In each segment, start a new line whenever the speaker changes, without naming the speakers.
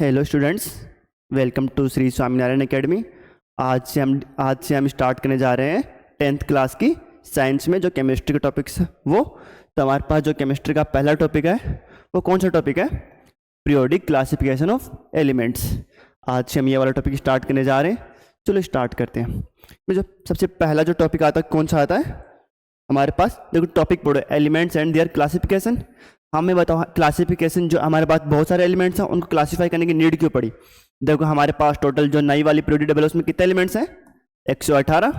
Hello students, welcome to Shri Swaminarayan Academy. आज से हम स्टार्ट करने जा रहे हैं 10th क्लास की साइंस में जो केमिस्ट्री के टॉपिक्स वो। तो हमारे पास जो केमिस्ट्री का पहला टॉपिक है वो कौन सा टॉपिक है? Periodic classification of elements. आज से हम ये वाला टॉपिक स्टार्ट करने जा रहे हैं। चलो स्टार्ट करते हैं। जो सबसे पहला जो टॉपिक आता है कौन सा आता है हमारे पास? देखो टॉपिक पढ़ो, एलिमेंट्स एंड देयर क्लासिफिकेशन। हमें बताओ क्लासिफिकेशन, जो हमारे पास बहुत सारे एलिमेंट्स हैं उनको क्लासिफाई करने की नीड क्यों पड़ी? देखो हमारे पास टोटल जो नई वाली पीरियोडिक टेबल है उसमें कितने एलिमेंट्स हैं? 118।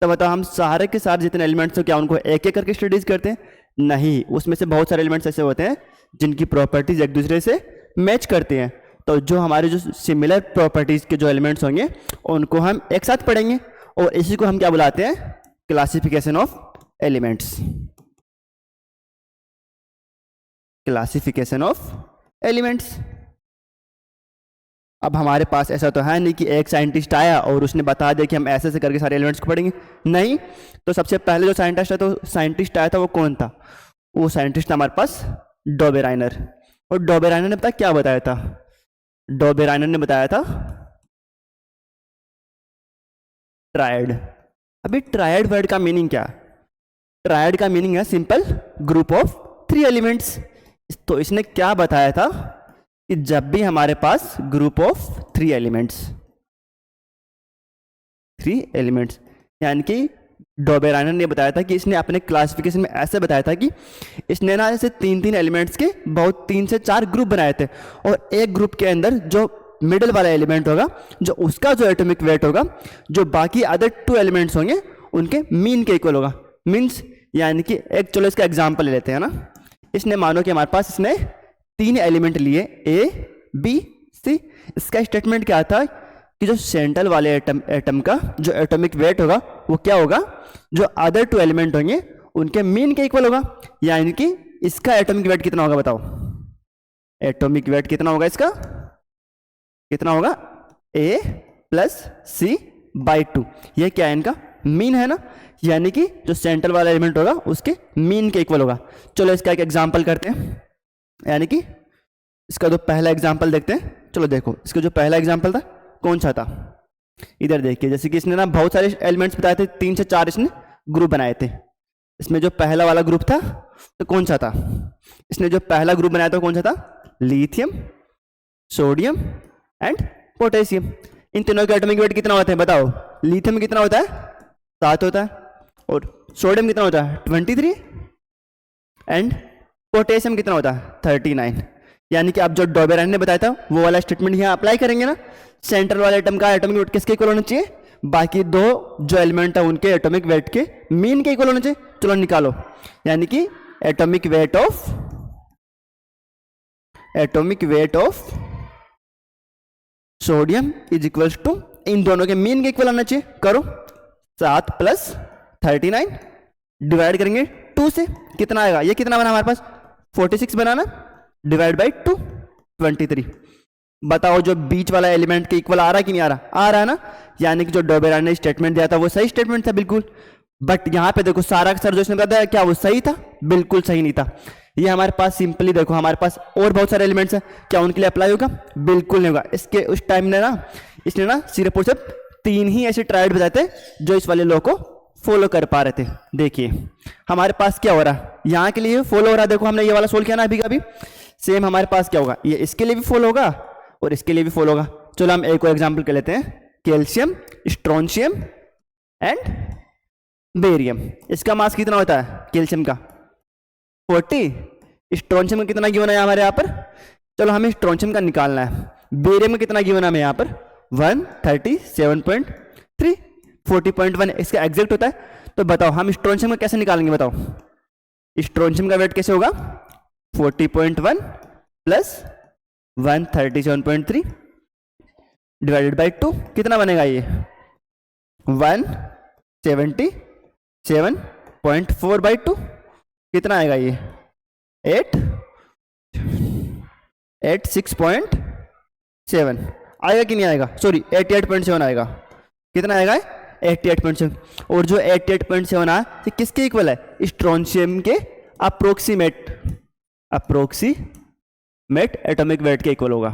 तो बताओ हम सारे के सारे जितने एलिमेंट्स हैं क्या उनको एक एक करके स्टडीज करते हैं? नहीं, उसमें से बहुत सारे एलिमेंट्स ऐसे होते हैं जिनकी प्रॉपर्टीज एक दूसरे से मैच करते हैं। तो जो हमारे जो सिमिलर प्रॉपर्टीज के जो एलिमेंट्स होंगे उनको हम एक साथ पढ़ेंगे और इसी को हम क्या बुलाते हैं? Classification of elements. Classification of elements. अब हमारे पास ऐसा तो है नहीं कि एक साइंटिस्ट आया और उसने बता दिया कि हम ऐसे ऐसे करके सारे एलिमेंट्स को पढ़ेंगे। नहीं, तो सबसे पहले जो साइंटिस्ट आया था वो कौन था? वो साइंटिस्ट था हमारे पास डोबेराइनर। और डोबेराइनर ने क्या बताया था? डोबेराइनर ने बताया था ट्रायड। अभी ट्रायड वर्ड का मीनिंग क्या? ट्रायड का मीनिंग है सिंपल ग्रुप ऑफ 3 एलिमेंट्स। तो इसने क्या बताया था कि जब भी हमारे पास ग्रुप ऑफ 3 एलिमेंट्स यानी कि डोबेराइनर ने बताया था कि इसने अपने क्लासिफिकेशन में ऐसे बताया था कि इसने ना ऐसे 3 एलिमेंट्स के बहुत 3 से 4 ग्रुप बनाए थे और एक ग्रुप के अंदर जो मिडिल वाला एलिमेंट होगा, जो उसका जो एटॉमिक वेट होगा, जो बाकी अदर 2 एलिमेंट्स होंगे उनके मीन के इक्वल होगा। मीन्स यानी कि एक, चलो इसका एग्जाम्पल ले लेते हैं ना। इसने मानो कि हमारे पास इसने 3 एलिमेंट लिए ए बी सी। इसका स्टेटमेंट क्या था कि जो सेंट्रल वाले एटम का जो एटॉमिक वेट होगा वो क्या होगा? जो अदर 2 एलिमेंट होंगे उनके मीन के इक्वल होगा। यानी कि इसका एटॉमिक वेट कितना होगा बताओ? एटॉमिक वेट कितना होगा इसका? कितना होगा? ए प्लस सी बाई 2। ये क्या है? इनका मीन है ना। यानी कि जो सेंट्रल वाला एलिमेंट होगा उसके मीन के इक्वल होगा। चलो इसका एक एग्जांपल करते हैं। यानी कि इसका जो पहला एग्जांपल देखते हैं। चलो देखो इसका जो पहला एग्जांपल था कौन सा था? इधर देखिए, जैसे कि इसने ना बहुत सारे एलिमेंट्स बताए थे, 3 से 4 इसने ग्रुप बनाए थे। इसमें जो पहला वाला ग्रुप था तो कौन सा था? इसने जो पहला ग्रुप बनाया था कौन सा था? Lithium, sodium and potassium. इन तीनों के एटॉमिक वेट कितना होता है बताओ? लिथियम में कितना होता है? 7 होता है। और सोडियम कितना होता है? 23। एंड पोटेशियम कितना होता है? 39। यानी कि आप जो डोबेराइनर ने बताया था वो वाला स्टेटमेंट यहाँ अप्लाई करेंगे ना। सेंट्रल वाले एटम का एटॉमिक वेट किसके इक्वल होना चाहिए? बाकी 2 जो एलिमेंट है उनके एटॉमिक वेट के मीन के इक्वल होना चाहिए। चलो निकालो। यानी कि atomic weight of sodium is equals to इन दोनों के मीन के इक्वल होना चाहिए। करो, 7 प्लस 39 डिवाइड करेंगे 2 से, कितना आएगा? ये कितना बना हमारे पास? 46 बनाना, डिवाइड बाई 2 23। बताओ जो बीच वाला एलिमेंट के इक्वल आ रहा है कि नहीं आ रहा? आ रहा है ना। यानी कि जो डोबेराइनर ने स्टेटमेंट दिया था वो सही स्टेटमेंट था बिल्कुल। बट यहाँ पे देखो सारा का सर जो इसने बताया क्या वो सही था? बिल्कुल सही नहीं था। ये हमारे पास सिंपली देखो हमारे पास और बहुत सारे एलिमेंट्स हैं, क्या उनके लिए अप्लाई होगा? बिल्कुल नहीं होगा। इसके उस टाइम ने ना इसने ना सिर्फ और सिर्फ 3 ही ऐसे ट्रायड बताए थे जो इस वाले लॉ को फॉलो कर पा रहे थे। देखिए हमारे पास क्या हो रहा है, यहाँ के लिए फॉलो हो रहा है। देखो हमने ये वाला सोल्व किया ना अभी। सेम हमारे पास क्या होगा? ये इसके लिए भी फॉलो होगा और इसके लिए भी फॉलो होगा। चलो हम एक और एग्जांपल कर लेते हैं। Calcium, strontium and barium. इसका मास कितना होता है कैल्शियम का? 40। स्ट्रोंशियम का कितना गिवन है हमारे यहाँ पर? चलो हमें स्ट्रोंशियम का निकालना है। बेरियम में कितना गिवन है हमें यहाँ पर? 137.3। 40.1 इसका एग्जैक्ट होता है। तो बताओ हम स्ट्रोंशियम का कैसे निकालेंगे बताओ? स्ट्रोंशियम का वेट कैसे होगा? 40.1 प्लस 137.3 डिवाइडेड बाई 2, कितना बनेगा ये? 177.4 बाई 2, कितना आएगा ये? 86.7 आएगा कि नहीं आएगा? सॉरी 88.7 आएगा। कितना आएगा? 88.7। और जो 88.7 आया ये किसके इक्वल है? स्ट्रोंशियम के अप्रोक्सीमेट एटॉमिक वेट के इक्वल होगा।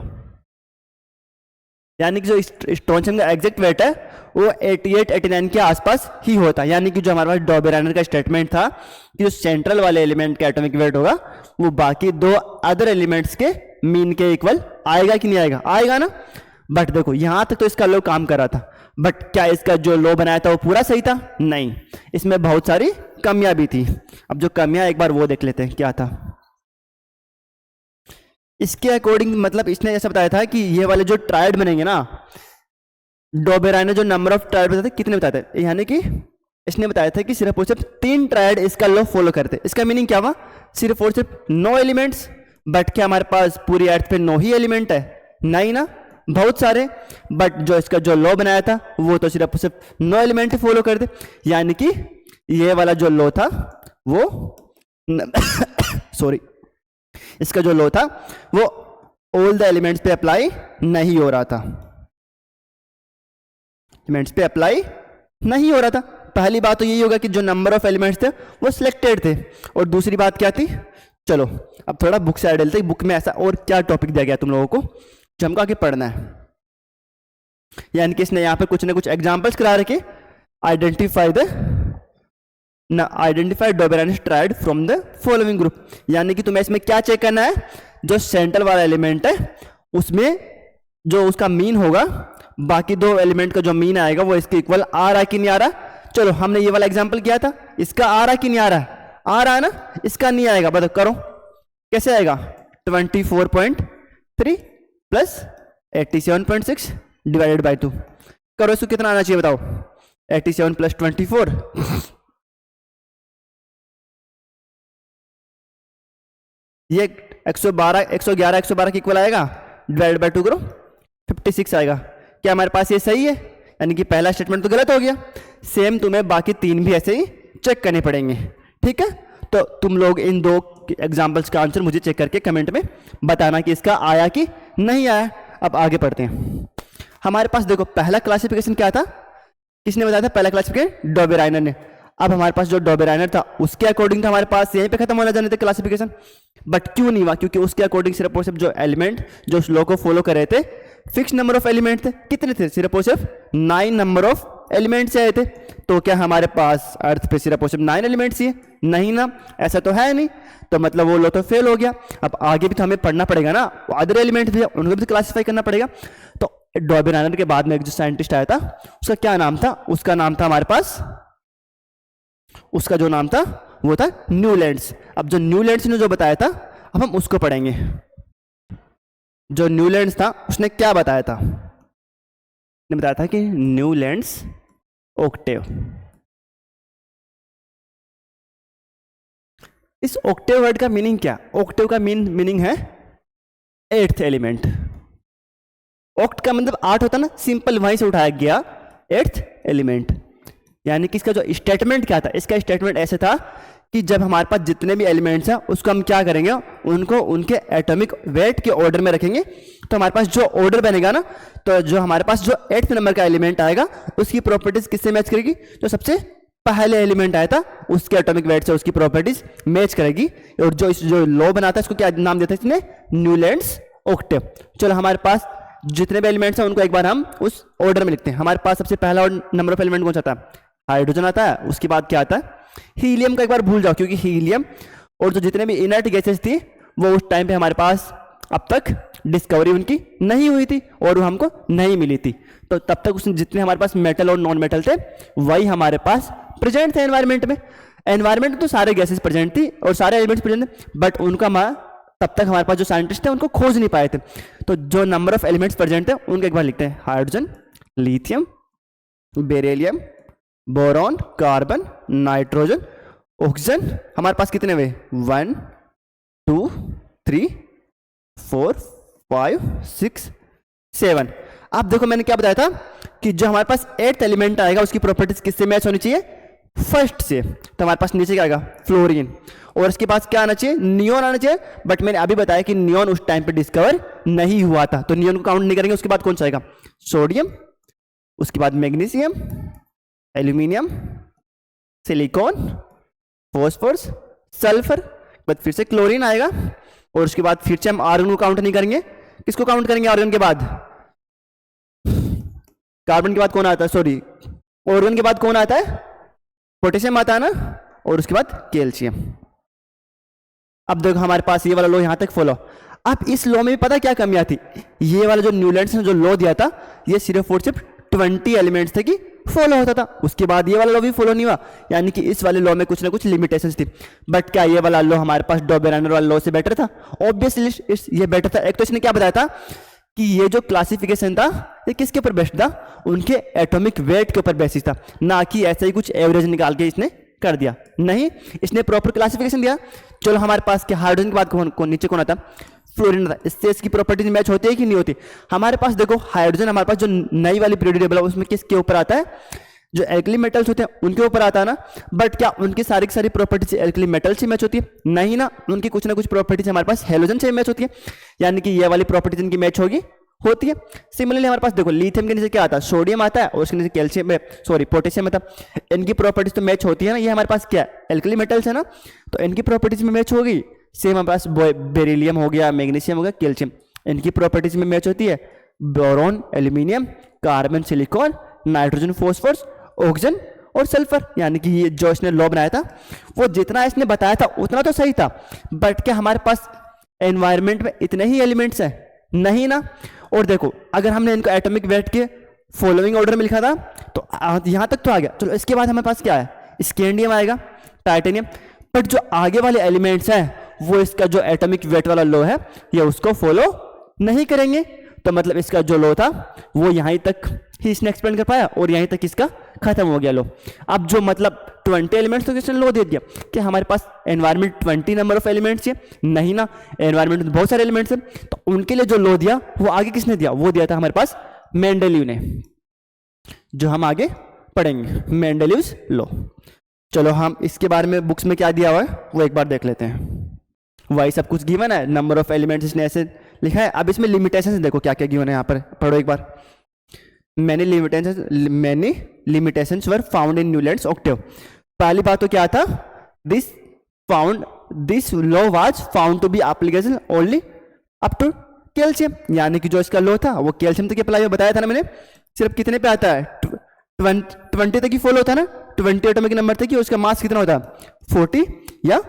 यानी कि जो स्ट्रोंशियम का एग्जैक्ट वेट है वो 88 89 के आसपास ही होता है। यानी कि जो हमारे पास डॉबेराइनर का स्टेटमेंट था कि जो सेंट्रल वाले एलिमेंट का एटॉमिक वेट होगा वो बाकी दो अदर एलिमेंट्स के मीन के इक्वल आएगा कि नहीं आएगा, आएगा ना। बट देखो यहां तक तो इसका लो काम कर रहा था, बट क्या इसका जो लो बनाया था वो पूरा सही था? नहीं, इसमें बहुत सारी कमियां भी थी। अब जो कमियां एक बार वो देख लेते हैं क्या था। इसके अकॉर्डिंग मतलब इसने ऐसा बताया था कि ये वाले जो ट्रायड बनेंगे ना, डॉबेराइनर जो नंबर ऑफ ट्रायड बताते कितने बताते हैं, यानी कि इसने बताया था कि सिर्फ और सिर्फ 3 ट्रायड इसका लॉ फॉलो करते। इसका मीनिंग क्या हुआ? सिर्फ और सिर्फ 9 एलिमेंट्स। बट क्या हमारे पास पूरी अर्थ पे 9 ही एलिमेंट है? नहीं ना, बहुत सारे। बट जो इसका जो लॉ बनाया था वो तो सिर्फ और सिर्फ 9 एलिमेंट फॉलो करते। यानी कि ये वाला जो लॉ था वो सॉरी इसका जो लॉ था वो ऑल द एलिमेंट्स पे अप्लाई नहीं हो रहा था, एलिमेंट्स पे अप्लाई नहीं हो रहा था। पहली बात तो यही होगा कि जो नंबर ऑफ एलिमेंट्स थे वो सिलेक्टेड थे, और दूसरी बात क्या थी, चलो अब थोड़ा बुक से डालते बुक में ऐसा और क्या टॉपिक दिया गया तुम लोगों को जो हमको आगे पढ़ना है। यानी कि इसने यहाँ पे कुछ ना कुछ एग्जांपल्स करा रखे। Identify Dobereiner triad from the following group. यानी कि तुम्हें इसमें क्या चेक करना है, जो सेंट्रल वाला एलिमेंट है उसमें जो उसका मीन होगा, बाकी दो एलिमेंट का जो मीन आएगा वो इसके इक्वल आ रहा है कि नहीं आ रहा। चलो हमने ये वाला एग्जांपल किया था, इसका आ रहा कि नहीं आ रहा है? आ रहा है ना, इसका नहीं आएगा। बताओ करो कैसे आएगा। 24.3 प्लस 87.6 डिवाइडेड बाई 2 करो, इसको कितना आना चाहिए बताओ। 87 प्लस 24 ये 112 111 112 के इक्वल आएगा, डिवाइड बाई 2 करो 56 आएगा। क्या हमारे पास ये सही है? यानी कि पहला स्टेटमेंट तो गलत हो गया। सेम तुम्हें बाकी 3 भी ऐसे ही चेक करने पड़ेंगे, ठीक है। तो तुम लोग इन 2 एग्जाम्पल्स का आंसर मुझे चेक करके कमेंट में बताना कि इसका आया कि नहीं आया। अब आगे पढ़ते हैं। हमारे पास देखो पहला क्लासिफिकेशन क्या था, किसने बताया था? पहला क्लासिफिकेशन डॉबेराइनर ने। अब हमारे पास जो डॉबेराइनर था उसके अकॉर्डिंग था हमारे पास यहीं पे खत्म होना जाने थे क्लासिफिकेशन। बट क्यों नहीं हुआ? क्योंकि उसके अकॉर्डिंग सिर्फ और सिर्फ जो एलिमेंट जो उस लॉ को फॉलो कर रहे थे फिक्स नंबर ऑफ एलिमेंट थे। कितने थे? सिर्फ और सिर्फ 9 नंबर ऑफ एलिमेंट से आए थे। तो क्या हमारे पास अर्थ पे सिर्फ और सिर्फ 9 एलिमेंट्स ही है? नहीं ना, ऐसा तो है नहीं। तो मतलब वो लॉ तो फेल हो गया। अब आगे भी तो हमें पढ़ना पड़ेगा ना, अदर एलिमेंट भी उनको भी क्लासीफाई करना पड़ेगा। तो डॉबेराइनर के बाद में एक जो साइंटिस्ट आया था उसका क्या नाम था? उसका नाम था हमारे पास, उसका जो नाम था वो था न्यूलैंड्स। अब जो न्यूलैंड्स ने जो बताया था अब हम उसको पढ़ेंगे। जो न्यूलैंड्स था उसने क्या बताया था? ने बताया था कि न्यूलैंड्स ऑक्टेव। इस ऑक्टेव वर्ड का मीनिंग क्या? ऑक्टेव का मीनिंग है 8th एलिमेंट। ऑक्ट का मतलब 8 होता ना, सिंपल वहीं से उठाया गया 8th एलिमेंट। यानी कि इसका जो स्टेटमेंट क्या था, इसका स्टेटमेंट ऐसे था कि जब हमारे पास जितने भी एलिमेंट्स हैं उसको हम क्या करेंगे, उनको उनके एटॉमिक वेट के ऑर्डर में रखेंगे। तो हमारे पास जो ऑर्डर बनेगा ना, तो जो हमारे पास जो 8th नंबर का एलिमेंट आएगा उसकी प्रॉपर्टीज किससे मैच करेगी? जो सबसे पहले एलिमेंट आया था उसके एटॉमिक वेट से उसकी प्रॉपर्टीज मैच करेगी। और जो लॉ बनाता है इसको क्या नाम देता है इसने? Newlands Octave. चलो हमारे पास जितने भी एलिमेंट्स हैं उनको एक बार हम उस ऑर्डर में लिखते हैं। हमारे पास सबसे पहला नंबर ऑफ एलिमेंट कौन सा था? हाइड्रोजन आता है। उसके बाद क्या आता है? हीलियम का एक बार भूल जाओ, क्योंकि हीलियम और जो जितने भी इनर्ट गैसेस थी वो उस टाइम पे हमारे पास अब तक डिस्कवरी उनकी नहीं हुई थी और वो हमको नहीं मिली थी। तो तब तक उसमें जितने हमारे पास मेटल और नॉन मेटल थे वही हमारे पास प्रेजेंट थे एनवायरमेंट में। एनवायरमेंट में तो सारे गैसेस प्रेजेंट थी और सारे एलिमेंट्स प्रेजेंट थे, बट उनका तब तक हमारे पास जो साइंटिस्ट थे उनको खोज नहीं पाए थे। तो जो नंबर ऑफ एलिमेंट्स प्रेजेंट थे उनको एक बार लिखते हैं। Hydrogen, lithium, beryllium, boron, carbon, nitrogen, oxygen. हमारे पास कितने हुए? 1 2 3 4 5 6 7। अब देखो मैंने क्या बताया था कि जो हमारे पास 8th एलिमेंट आएगा उसकी प्रॉपर्टीज किससे मैच होनी चाहिए? फर्स्ट से। तो हमारे पास नीचे क्या आएगा? फ्लोरीन। और इसके पास क्या आना चाहिए? नियोन आना चाहिए। बट मैंने अभी बताया कि नियोन उस टाइम पे डिस्कवर नहीं हुआ था, तो नियोन को काउंट नहीं करेंगे। उसके बाद कौन सा आएगा? सोडियम, उसके बाद magnesium, aluminium, silicon, phosphorus, sulphur, बाद फिर से क्लोरीन आएगा। और उसके बाद फिर से हम आर्गन को काउंट नहीं करेंगे। किसको काउंट करेंगे आर्गन के बाद? कार्बन के बाद कौन आता है, सॉरी ऑर्गन के बाद कौन आता है, पोटेशियम आता है ना, और उसके बाद कैल्शियम। अब देखो हमारे पास ये वाला लॉ यहां तक फॉलो। अब इस लॉ में भी पता क्या कमियां थी, ये वाला जो न्यूलैंड्स ने जो लॉ दिया था ये सिर्फ और सिर्फ 20 एलिमेंट्स थे कि फॉलो होता था, उसके बाद ये वाला लॉ भी फॉलो नहीं हुआ, यानी कि इस वाले लॉ में कुछ ना कुछ लिमिटेशंस थी। बट क्या ये वाला लॉ हमारे पास डॉबेरानर वाला लॉ से बेटर था? ऑब्वियसली ये बेटर था। एक तो इसने क्या बताया था कि ये जो क्लासिफिकेशन था ये किसके ऊपर बेस्ड था, उनके एटॉमिक वेट के ऊपर बेसिस था, ना कि ऐसे ही कुछ एवरेज निकाल के इसने कर दिया। नहीं, इसने प्रॉपर क्लासिफिकेशन दिया। चलो हमारे पास क्या हाइड्रोजन के बाद कौन नीचे कौन आता, फ्लोरीन आता। इससे इसकी प्रॉपर्टीज मैच होती है कि नहीं होती? हमारे पास देखो हाइड्रोजन हमारे पास जो नई वाली पीरियोडिक टेबल है उसमें किसके ऊपर आता है, जो एल्कली मेटल्स होते हैं उनके ऊपर आता है ना। बट क्या उनकी सारी की सारी प्रॉपर्टीज एल्कली मेटल से मैच होती है? नहीं ना, उनकी कुछ ना कुछ प्रॉपर्टीज हमारे पास हेलोजन से मैच होती है, यानी कि ये वाली प्रॉपर्टीज इनकी मैच होगी, होती है। सिमिलरली हमारे पास देखो लिथियम के नीचे क्या आता है, सोडियम आता है, और उसके नीचे कैल्शियम, सॉरी पोटेशियम आता है। इनकी प्रॉपर्टीज तो मैच होती है ना, ये हमारे पास क्या है, एल्कली मेटल्स है ना, तो इनकी प्रॉपर्टीज में मैच होगी। सेम हमारे पास बेरिलियम हो गया, मैग्नीशियम हो गया, कैल्शियम, इनकी प्रॉपर्टीज में मैच होती है। Boron, aluminium, carbon, silicon, nitrogen, phosphorus, oxygen और सल्फर, यानी कि ये जो इसने लॉ बनाया था वो जितना इसने बताया था उतना तो सही था। बट क्या हमारे पास एनवायरमेंट में इतने ही एलिमेंट्स हैं? नहीं ना। और देखो अगर हमने इनको एटॉमिक वेट के फॉलोइंग ऑर्डर में लिखा था तो यहां तक तो आ गया। चलो इसके बाद हमारे पास क्या है, स्कैंडियम आएगा, टाइटेनियम। बट जो आगे वाले एलिमेंट्स हैं वो इसका जो एटॉमिक वेट वाला लॉ है ये उसको फॉलो नहीं करेंगे। तो मतलब इसका जो लॉ था वो यहीं तक ही इसने एक्सप्लेन कर पाया और यहीं तक इसका खत्म हो गया लॉ। अब जो मतलब 20 एलिमेंट्स तो इसने लॉ दे दिया कि हमारे पास एनवायरमेंट 20 नंबर ऑफ एलिमेंट्स है? नहीं ना, एनवायरमेंट में बहुत सारे एलिमेंट्स हैं। तो उनके लिए जो लॉ दिया वो आगे किसने दिया, वो दिया था हमारे पास मेंडेलीव ने, जो हम आगे पढ़ेंगे, मेंडेलीव्स लॉ। चलो हम इसके बारे में बुक्स में क्या दिया हुआ है वो एक बार देख लेते हैं। वही सब कुछ गिवन है, नंबर ऑफ एलिमेंट्स इसने ऐसे लिखा है। अब इसमें लिमिटेशंस देखो क्या क्या गिवन है, यहाँ पर पढ़ो एक बार। Many limitations were found in Newlands octave. पहली बात तो क्या था, this law was found to be application only up to calcium, यानी कि जो इसका लॉ था वो कैल्शियम तक अप्लाई, बताया था ना मैंने। सिर्फ कितने पे आता है, 20 तक ही फॉलो होता है ना, 20 एटॉमिक नंबर तक ही। उसका मास कितना होता है, 40 या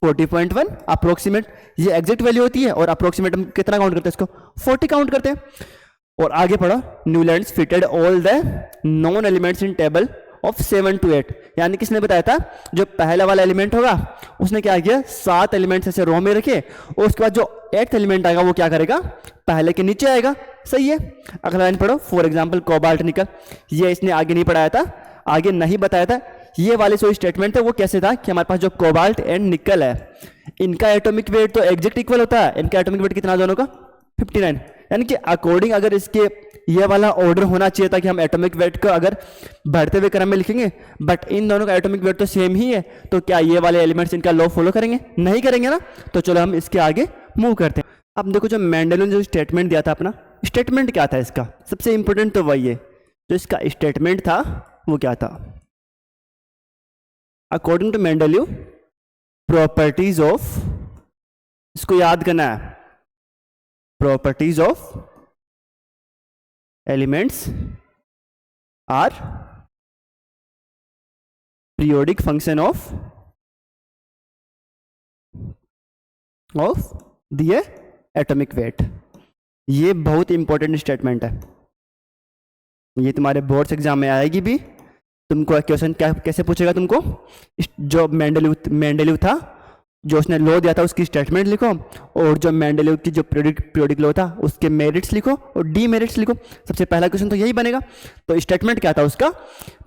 40.1 अप्रोक्सीमेट, ये एग्जैक्ट वैल्यू होती है। और अप्रोक्सीमेट हम कितना काउंट करते हैं, इसको 40 काउंट करते हैं। और आगे पढ़ो, Newlands fitted all the non elements in table of 7 to 8, यानी किसने बताया था, जो पहला वाला एलिमेंट होगा उसने क्या किया, 7 एलिमेंट्स ऐसे रो में रखे, और उसके बाद जो 8th एलिमेंट आएगा वो क्या करेगा, पहले के नीचे आएगा। सही है। अगला लाइन पढ़ो, फॉर एग्जाम्पल कोबाल्ट निकल, ये इसने आगे नहीं पढ़ाया था, आगे नहीं बताया था। ये वाले जो स्टेटमेंट थे वो कैसे था कि हमारे पास जो कोबाल्ट एंड निकल है इनका एटॉमिक वेट तो एग्जैक्ट इक्वल होता है। इनका एटॉमिक वेट कितना दोनों का, 59, यानी कि अकॉर्डिंग अगर इसके ये वाला ऑर्डर होना चाहिए था कि हम एटॉमिक वेट को अगर बढ़ते हुए क्रम में लिखेंगे, बट इन दोनों का एटॉमिक वेट तो सेम ही है, तो क्या ये वाले एलिमेंट्स इनका लॉ फॉलो करेंगे, नहीं करेंगे ना। तो चलो हम इसके आगे मूव करते हैं। अब देखो जो मेंडल ने जो स्टेटमेंट दिया था अपना, स्टेटमेंट क्या था इसका, सबसे इंपॉर्टेंट तो वही है, जो इसका स्टेटमेंट था वो क्या था, according to Mendeleev properties of, इसको याद करना है, properties of elements are periodic function of their atomic weight. ये बहुत इंपॉर्टेंट स्टेटमेंट है, ये तुम्हारे बोर्ड्स एग्जाम में आएगी भी। तुमको क्वेश्चन क्या कैसे पूछेगा, तुमको जो मेंडेलीव था, जो उसने लॉ दिया था उसकी स्टेटमेंट लिखो, और जो मेंडेलीव की जो पीरियोडिक लॉ था उसके मेरिट्स लिखो और डीमेरिट्स लिखो। सबसे पहला क्वेश्चन तो यही बनेगा। तो स्टेटमेंट क्या था उसका,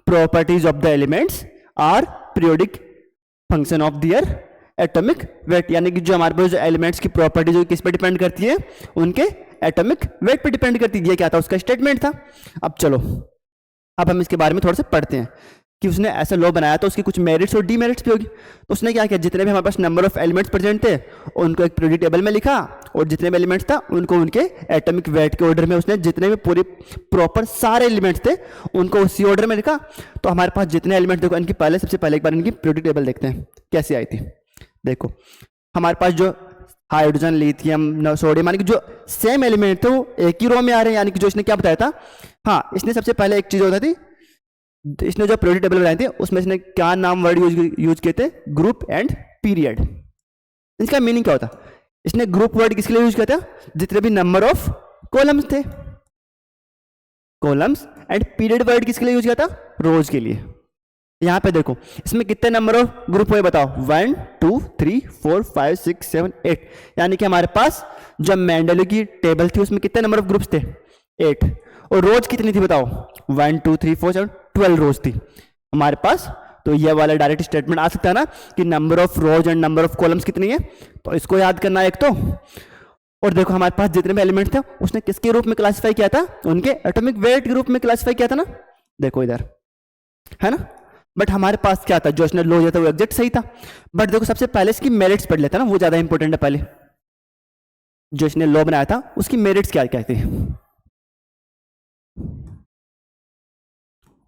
properties of the elements are periodic function of their atomic weight, यानी कि जो हमारे पास जो एलिमेंट्स की प्रॉपर्टी जो किस पे डिपेंड करती है, उनके एटॉमिक वेट पे डिपेंड करती है। ये क्या था, उसका स्टेटमेंट था। अब चलो अब हम इसके बारे में थोड़ा सा पढ़ते हैं कि उसने ऐसा लॉ बनाया तो उसकी कुछ मेरिट्स और डीमेरिट्स भी होगी। तो उसने क्या किया, जितने भी हमारे पास नंबर ऑफ एलिमेंट्स प्रेजेंट थे उनको एक पीरियोडिक टेबल में लिखा, और जितने भी एलिमेंट्स था उनको उनके एटॉमिक वेट के ऑर्डर में उसने, जितने भी पूरे प्रॉपर सारे एलिमेंट्स थे उनको उसी ऑर्डर में लिखा। तो हमारे पास जितने एलिमेंट देखो, इनकी सबसे पहले एक बार इनकी पीरियोडिक टेबल देखते हैं कैसे आई थी। देखो हमारे पास जो हाइड्रोजन, लिथियम, सोडियम, यानी कि जो सेम एलिमेंट थे वो एक ही रो में आ रहे हैं। यानी कि जो इसने क्या बताया था, हाँ इसने सबसे पहले एक चीज होती थी, इसने जो पीरियोडिक टेबल बनाए थे उसमें इसने क्या नाम वर्ड यूज किए थे, ग्रुप एंड पीरियड। इसका मीनिंग क्या होता, इसने ग्रुप वर्ड किसके लिए यूज किया था, जितने भी नंबर ऑफ कॉलम्स थे, कॉलम्स, एंड पीरियड वर्ड किसके लिए यूज किया था, रोज के लिए। यहां पे देखो इसमें कितने नंबर ऑफ ग्रुप हुए बताओ, 1 2 3 4 5 6 7 8, यानी कि हमारे पास जो मेंडेलियो की टेबल थी उसमें कितने नंबर ऑफ ग्रुप्स थे, 8, और रोज कितनी थी बताओ, 1 2 3 4 7 12 रोज थी हमारे पास। तो ये वाला डायरेक्ट स्टेटमेंट आ सकता है ना कि number of rose and number of columns कितनी है, तो इसको याद करना है एक तो। और देखो हमारे पास जितने भी एलिमेंट थे उसने किसके रूप में क्लासिफाई किया था, उनके एटॉमिक वेट के रूप में क्लासिफाई किया था ना, देखो इधर है ना। बट हमारे पास क्या था, जो इसने लो दिया था वो एग्जैक्ट सही था। बट देखो सबसे पहले इसकी मेरिट्स पढ़ लेता ना, वो ज्यादा इंपॉर्टेंट है। पहले जो इसने लो बनाया था उसकी मेरिट्स क्या क्या थी,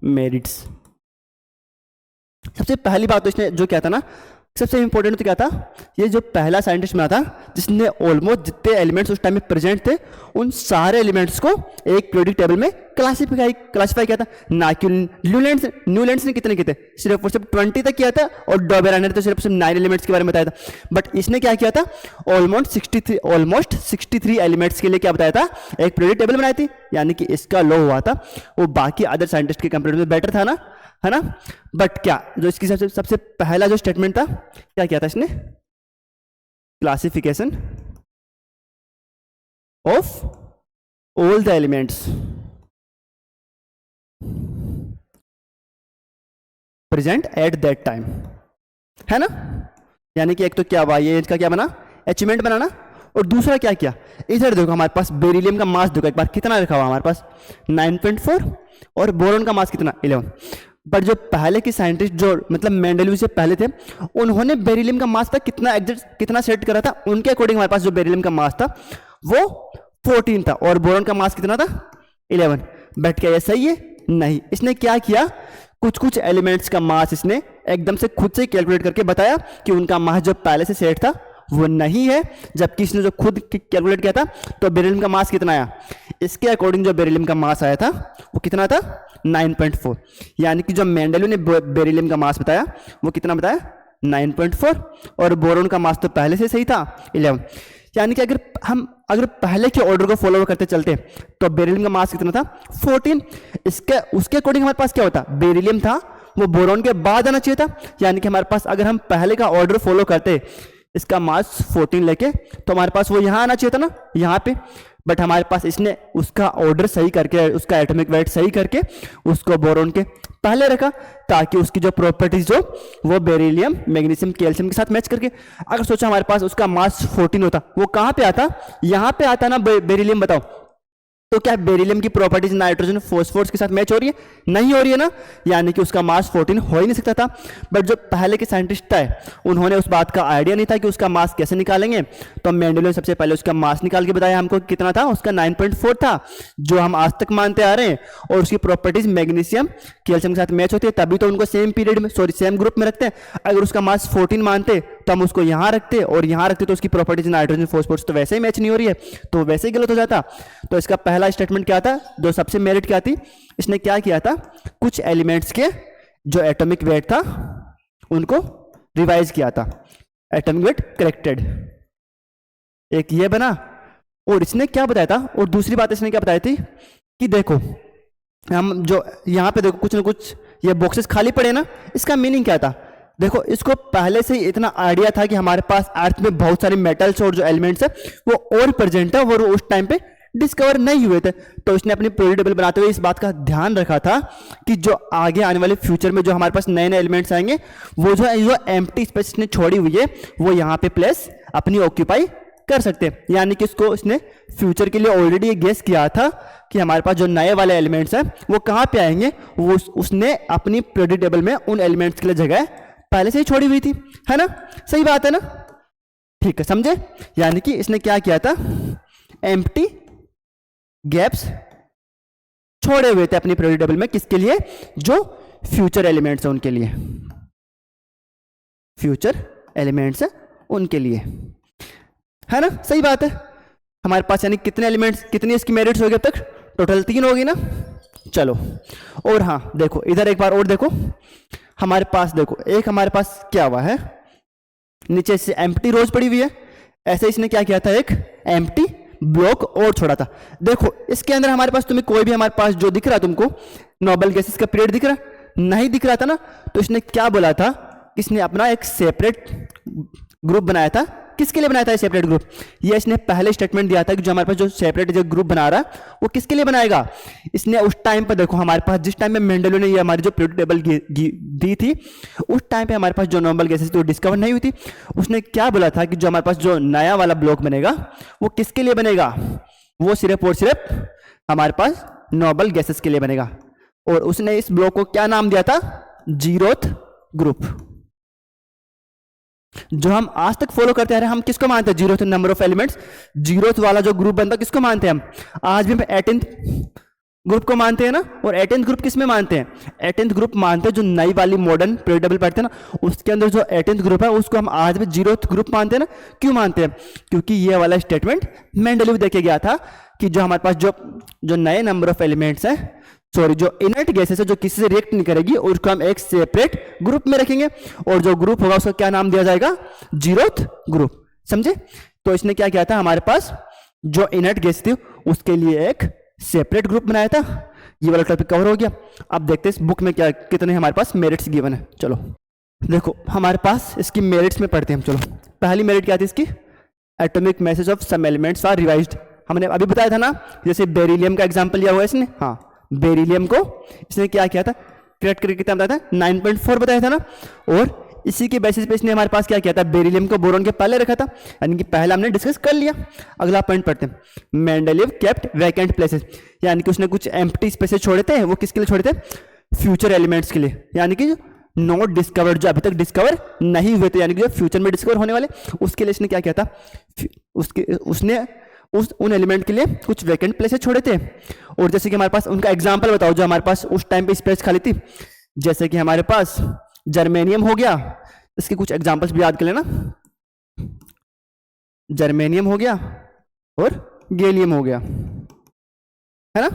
मेरिट्स। सबसे पहली बात तो इसने जो क्या था ना, सबसे इंपॉर्टेंट तो क्या था, ये जो पहला साइंटिस्ट बना था जिसने ऑलमोस्ट जितने एलिमेंट्स उस टाइम में प्रेजेंट थे उन सारे एलिमेंट्स को एक पीरियोडिक टेबल में क्लासिफाई किया था। ना कि न्यूलैंड्स ने कितने किए थे, सिर्फ और सिर्फ 20 तक किया था, और डॉबेरान ने तो सिर्फ 9 एलिमेंट्स के बारे में बताया था। बट इसने क्या किया था, ऑलमोस्ट 63 एलिमेंट्स के लिए क्या बताया था, एक पीरियोडिक टेबल बनाई थी। यानी कि इसका लो हुआ था वो बाकी अदर साइंटिस्ट के कंपेयर में बेटर था ना, है ना। बट क्या जो इसकी सबसे पहला जो स्टेटमेंट था, क्या किया था इसने, classification of all the elements present at that time, है ना। यानी कि एक तो क्या हुआ, ये इसका क्या बना, अचीवमेंट बना ना। और दूसरा क्या किया, इधर देखो हमारे पास बेरिलियम का मास देखो एक बार कितना रखा हुआ हमारे पास, 9.4, और बोरॉन का मास कितना, 11। बट जो पहले के साइंटिस्ट जो मतलब मेंडेलियो से पहले थे, उन्होंने बेरिलियम का मास था कितना एग्जैक्ट कितना सेट करा था, उनके अकॉर्डिंग हमारे पास जो बेरिलियम का मास था वो 14 था, और बोरॉन का मास कितना था, 11। बट क्या ये सही है, नहीं। इसने क्या किया, कुछ एलिमेंट्स का मास इसने एकदम से खुद से कैलकुलेट करके बताया कि उनका मास जो पहले से सेट था वो नहीं है, जबकि इसने जो खुद कैलकुलेट किया था तो बेरिलियम का मास कितना आया, इसके अकॉर्डिंग जो बेरिलियम का मास आया था वो कितना था, 9.4। यानी कि जो मेंडेलियो ने बेरिलियम का मास बताया वो कितना बताया, 9.4, और बोरॉन का मास तो पहले से सही था, 11। यानी कि अगर पहले के ऑर्डर को फॉलो करते चलते तो बेरिलियम का मास कितना था, 14। उसके अकॉर्डिंग हमारे पास क्या होता, बेरिलियम था वो बोरॉन के बाद आना चाहिए था। यानी कि हमारे पास अगर हम पहले का ऑर्डर फॉलो करते, इसका मास 14 लेके, तो हमारे पास वो यहां आना चाहिए था ना, यहां पे। बट हमारे पास इसने उसका ऑर्डर सही करके, उसका एटॉमिक वेट सही करके उसको बोरॉन के पहले रखा, ताकि उसकी जो प्रॉपर्टीज हो वो बेरिलियम, मैग्नीशियम, कैल्शियम के साथ मैच करके। अगर सोचा हमारे पास उसका मास 14 होता, वो कहां पे आता, यहां पे आता ना बेरिलियम, बताओ तो क्या बेरिलियम की प्रॉपर्टीज नाइट्रोजन फॉस्फोरस के साथ मैच हो रही है, नहीं हो रही है ना। यानी कि उसका मास 14 हो ही नहीं सकता था। बट जो पहले के साइंटिस्ट थे उन्होंने उस बात का आइडिया नहीं था कि उसका मास कैसे निकालेंगे, तो मेंडेलियो ने सबसे पहले उसका मास निकाल के बताया हमको कितना था, उसका 9.4 था, जो हम आज तक मानते आ रहे हैं। और उसकी प्रॉपर्टीज मैग्नीशियम, कैल्शियम के साथ मैच होती है, तभी तो उनको सेम पीरियड में सेम ग्रुप में रखते हैं। अगर उसका मास 14 मानते तो हम उसको यहाँ रखते, और यहाँ रखते तो उसकी प्रॉपर्टीज नाइट्रोजन फॉस्फोरस तो वैसे ही मैच नहीं हो रही है, तो वैसे ही गलत हो जाता। तो इसका पहला स्टेटमेंट क्या था, जो सबसे मेरिट क्या थी, इसने क्या किया था, कुछ एलिमेंट्स के जो एटॉमिक वेट था उनको रिवाइज किया था, एटॉमिक वेट करेक्टेड, एक ये बना। और इसने क्या बताया था, और दूसरी बात इसने क्या बताई थी कि देखो हम जो यहाँ पे देखो कुछ ना कुछ ये बॉक्सेस खाली पड़े ना, इसका मीनिंग क्या था, देखो इसको पहले से ही इतना आइडिया था कि हमारे पास अर्थ में बहुत सारे मेटल्स और जो एलिमेंट्स है वो और प्रेजेंट है, वो उस टाइम पे डिस्कवर नहीं हुए थे। तो इसने अपनी पीरियोडिक टेबल बनाते हुए इस बात का ध्यान रखा था कि जो आगे आने वाले फ्यूचर में जो हमारे पास नए नए एलिमेंट्स आएंगे, वो जो एम्प्टी स्पेस इसने छोड़ी हुई है वो यहाँ पे प्लेस अपनी ऑक्यूपाई कर सकते हैं। यानी कि इसको इसने फ्यूचर के लिए ऑलरेडी ये गेस किया था कि हमारे पास जो नए वाले एलिमेंट्स हैं वो कहाँ पे आएंगे, वो उसने अपनी पीरियोडिक टेबल में उन एलिमेंट्स के लिए जगह पहले से ही छोड़ी हुई थी, है ना। सही बात है ना, ठीक है, समझे। यानी कि इसने क्या किया था, एम्प्टी गैप्स छोड़े हुए थे अपनी पीरियोडिक टेबल में, किसके लिए, जो फ्यूचर एलिमेंट्स हैं उनके लिए, फ्यूचर एलिमेंट्स हैं उनके लिए, है ना, सही बात है। हमारे पास यानी कितने एलिमेंट्स, कितनी इसकी मेरिट्स हो गई अब तक, टोटल 3 होगी ना। चलो, और हाँ देखो इधर एक बार और देखो, हमारे पास देखो एक हमारे पास क्या हुआ है, नीचे से एम्प्टी रोज पड़ी हुई है, ऐसे इसने क्या किया था, एक एम्प्टी ब्लॉक और छोड़ा था। देखो इसके अंदर हमारे पास तुम्हें कोई भी हमारे पास जो दिख रहा है तुमको, नोबल गैसेस का पीरियड दिख रहा नहीं दिख रहा था ना, तो इसने क्या बोला था, इसने अपना एक सेपरेट ग्रुप बनाया था। किसके लिए बनाया था सेपरेट ग्रुप, ये इसने पहले स्टेटमेंट दिया था कि जो हमारे पास जो सेपरेट जो ग्रुप बना रहा है वो किसके लिए बनाएगा। इसने उस टाइम पर देखो हमारे पास जिस टाइम में मेंडलो ने ये हमारी जो पीरियड टेबल दी थी, उस टाइम पे हमारे पास जो नॉर्मल गैसेस तो डिस्कवर नहीं हुई थी। उसने क्या बोला था कि जो हमारे पास जो नया वाला ब्लॉक बनेगा वो किसके लिए बनेगा, वो सिर्फ और सिर्फ हमारे पास नॉर्मल गैसेस के लिए बनेगा। और उसने इस ब्लॉक को क्या नाम दिया था, जीरोथ ग्रुप। जो हम आज तक फॉलो करते आ रहे हैं, हम किसको मानते हैं, zeroth number of elements, zeroth वाला जो ग्रुप बनता है किसको मानते हैं हम, आज भी हम 18th ग्रुप को मानते हैं ना। और 18th ग्रुप किसमें मानते हैं, 18th ग्रुप मानते हैं जो नई वाली मॉडर्न पीरियड टेबल पढ़ते हैं ना, उसके अंदर जो 18th ग्रुप है उसको हम आज भी जीरोथ ग्रुप मानते हैं ना। क्यों मानते हैं, क्योंकि ये वाला स्टेटमेंट मेंडलीव देखे गया था कि जो हमारे पास जो नए नंबर ऑफ एलिमेंट्स हैं, सॉरी जो इनर्ट गैसेस है, जो किसी से रिएक्ट नहीं करेगी, और उसको हम एक सेपरेट ग्रुप में रखेंगे, और जो ग्रुप होगा उसका क्या नाम दिया जाएगा, जीरोथ ग्रुप। समझे। तो इसने क्या किया था, हमारे पास जो इनर्ट गैस थी उसके लिए एक सेपरेट ग्रुप बनाया था। ये वाला टॉपिक कवर हो गया। अब देखते हैं इस बुक में क्या कितने हमारे पास मेरिट्स गिवन है। चलो देखो हमारे पास इसकी मेरिट्स में पढ़ते हैं हम। चलो पहली मेरिट क्या थी इसकी, atomic masses of some elements are revised. हमने अभी बताया था ना, जैसे बेरिलियम का एग्जांपल लिया हुआ है इसने। हाँ, बेरिलियम को इसने क्या किया था, करेक्ट करके कितना बताया था, 9.4 बताया था ना। और इसी के बेसिस पे इसने हमारे पास क्या किया था, बेरिलियम को बोरॉन के पहले रखा था, यानी कि पहला हमने डिस्कस कर लिया। अगला पॉइंट पढ़ते हैं, मेंडलीव केप्ट वैकेंट प्लेसेस, यानी कि उसने कुछ एम्प्टी स्पेसेस छोड़े थे। वो किसके लिए छोड़े थे, फ्यूचर एलिमेंट्स के लिए, यानी कि नॉट डिस्कवर्ड, जो अभी तक डिस्कवर नहीं हुए थे, यानी कि जो फ्यूचर में डिस्कवर होने वाले, उसके लिए इसने क्या किया था, उसने उन एलिमेंट के लिए कुछ वैकेंट प्लेसेस छोड़े थे। और जैसे कि हमारे पास उनका एग्जांपल बताओ जो हमारे पास उस टाइम पे स्पेस खाली थी। जैसे कि हमारे पास जर्मेनियम हो गया, इसके कुछ एग्जांपल्स भी याद कर लेना, जर्मेनियम हो गया और गैलियम हो गया, है ना।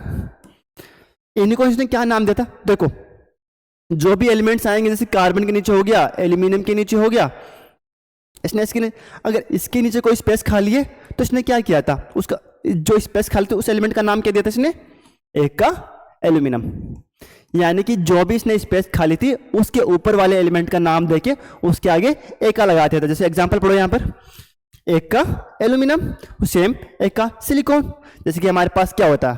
इन्हीं को इसने क्या नाम दिया था, देखो जो भी एलिमेंट्स आएंगे, जैसे कार्बन के नीचे हो गया, एल्यूमिनियम के नीचे हो गया, इसने अगर इसके नीचे कोई स्पेस खाली है तो इसने क्या किया था, उसका जो स्पेस खाली थी उस एलिमेंट का नाम क्या दिया था इसने, एक का एल्यूमिनियम। यानी कि जो भी इसने स्पेस खाली थी उसके ऊपर वाले एलिमेंट का नाम देके उसके आगे एक का लगा दिया था। जैसे एग्जांपल पढ़ो यहां पर, एक का एल्यूमिनियम, सेम एक का सिलिकॉन। जैसे कि हमारे पास क्या होता है,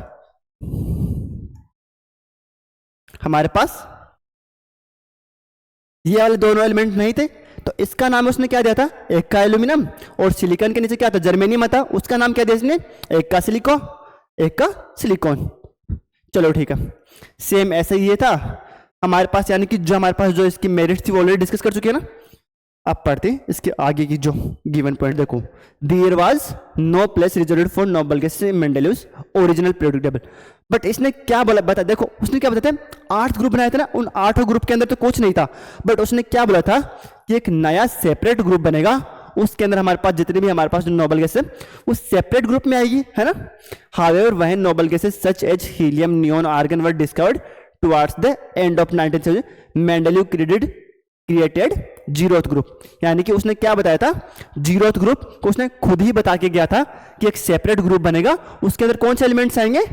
हमारे पास ये वाले दोनों एलिमेंट नहीं थे तो इसका नाम उसने क्या दिया था, एक का एल्यूमिनियम। और सिलिकॉन के नीचे क्या था, जर्मेनियम था, उसका नाम क्या दिया इसने, एक का सिलिकॉन, एक का सिलिकॉन। चलो ठीक है, सेम ऐसे ही ये था हमारे पास, यानी कि जो हमारे पास जो इसकी मेरिट्स थी वो ऑलरेडी डिस्कस कर चुके हैं ना। अब पढ़ते इसके आगे की जो गिवन पॉइंट, देखो there was no place reserved for noble gases in Mendeleev's original periodic table. But इसने क्या बोला, बता देखो उसने क्या बताया था, 8 ग्रुप बनाए थे ना, उन 8 ग्रुप के अंदर तो कुछ नहीं था, बट उसने क्या बोला था कि एक नया सेपरेट ग्रुप बनेगा, उसके अंदर हमारे पास जितने भी हमारे पास नोबल गैसेस वो सेपरेट ग्रुप में आएगी, है ना। However when noble gases such as helium, neon, argon were discovered towards the end of 19th century, Mendeleev created zeroth group. यानी कि उसने क्या बताया था, जीरोथ ग्रुप को उसने खुद ही बता के गया था कि एक सेपरेट ग्रुप बनेगा, उसके अंदर कौन से एलिमेंट्स आएंगे,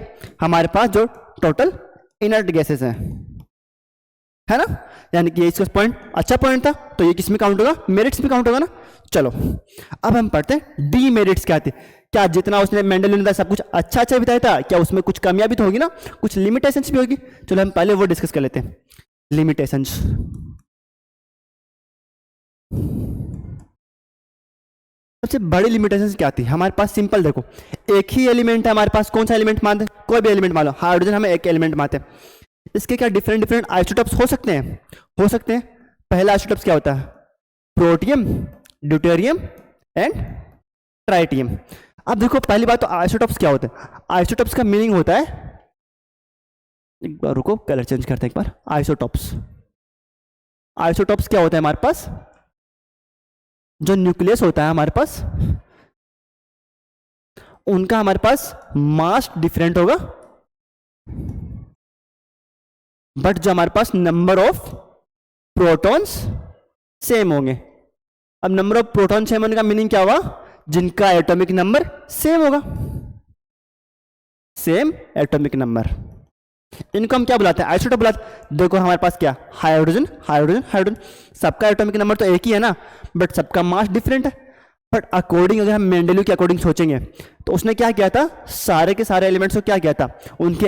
हमारे पास जो टोटल इनर्ट गैसेस हैं, है ना। यानी कि ये इसका पॉइंट अच्छा पॉइंट था, तो ये किस में काउंट होगा, मेरिट्स में काउंट होगा ना। चलो अब हम पढ़ते हैं डी मेरिट्स क्या थे। क्या जितना उसने मेंडलीव ने सब कुछ अच्छा अच्छा बताया था, क्या उसमें कुछ कमियां भी तो होगी ना, कुछ लिमिटेशंस भी होगी। चलो हम पहले वो डिस्कस कर लेते हैं, लिमिटेशंस। सबसे बड़ी लिमिटेशंस क्या थी हमारे पास, सिंपल देखो एक ही एलिमेंट है हमारे पास, कौन सा एलिमेंट मानते हैं, कोई भी एलिमेंट मान लो, हाइड्रोजन हमें एक एलिमेंट मानते हैं, इसके क्या डिफरेंट डिफरेंट आइसोटोप्स हो सकते हैं, हो सकते हैं। पहला आइसोटोप्स क्या होता है, प्रोटियम, ड्यूटेरियम एंड ट्राइटियम। अब देखो पहली बात तो आइसोटोप्स क्या होते हैं, आइसोटोप्स का मीनिंग होता है, एक बार रुको कलर चेंज करते हैं एक बार, आइसोटोप्स, आइसोटोप्स क्या होता है हमारे पास, जो न्यूक्लियस होता है हमारे पास, उनका हमारे पास मास डिफरेंट होगा, बट जो हमारे पास नंबर ऑफ प्रोटॉन्स सेम होंगे। अब नंबर ऑफ प्रोटॉन सेम होने का मीनिंग क्या हुआ? जिनका एटॉमिक नंबर सेम होगा, सेम एटॉमिक नंबर। इनको हम क्या बुलाते हैं? आइसोटोप बुलाते हैं। देखो हमारे पास क्या, हाइड्रोजन हाइड्रोजन हाइड्रोजन, सबका एटॉमिक नंबर तो एक ही है ना, बट सबका मास डिफरेंट है। बट अकॉर्डिंग अगर हम मेंडेलिव के अकॉर्डिंग सोचेंगे तो उसने क्या किया था? सारे के सारे एलिमेंट्स को क्या किया था? उनके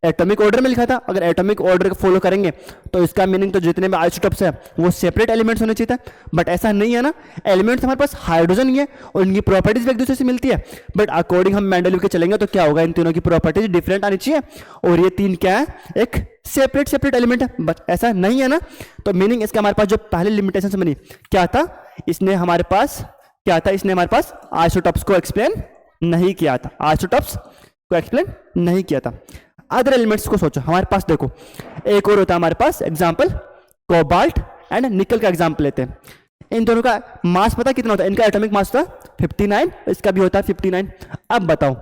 एटॉमिक ऑर्डर में लिखा था। अगर एटॉमिक ऑर्डर को फॉलो करेंगे तो इसका मीनिंग तो जितने भी आइसोटोप्स है वो सेपरेट एलिमेंट्स होने चाहिए था, बट ऐसा नहीं है ना। एलिमेंट्स हमारे पास हाइड्रोजन ही है और इनकी प्रॉपर्टीज एक दूसरे से मिलती है, बट अकॉर्डिंग हम मेंडेलिव के चलेंगे तो क्या होगा? इन तीनों की प्रॉपर्टीज डिफरेंट आनी चाहिए, और ये तीन क्या है? एक सेपरेट एलिमेंट है, बट ऐसा नहीं है ना। तो मीनिंग इसका हमारे पास जो पहले लिमिटेशन से बनी क्या था? इसने हमारे पास आइसोटोप्स को एक्सप्लेन नहीं किया था, आइसोटोप्स को एक्सप्लेन नहीं किया था। अदर एलिमेंट्स को सोचो, हमारे पास देखो एक और होता है हमारे पास एग्जांपल, कोबाल्ट एंड निकल का एग्जांपल लेते हैं। इन दोनों का मास पता कितना होता है? इनका एटॉमिक मास होता है 59, इसका भी होता है 59। अब बताओ,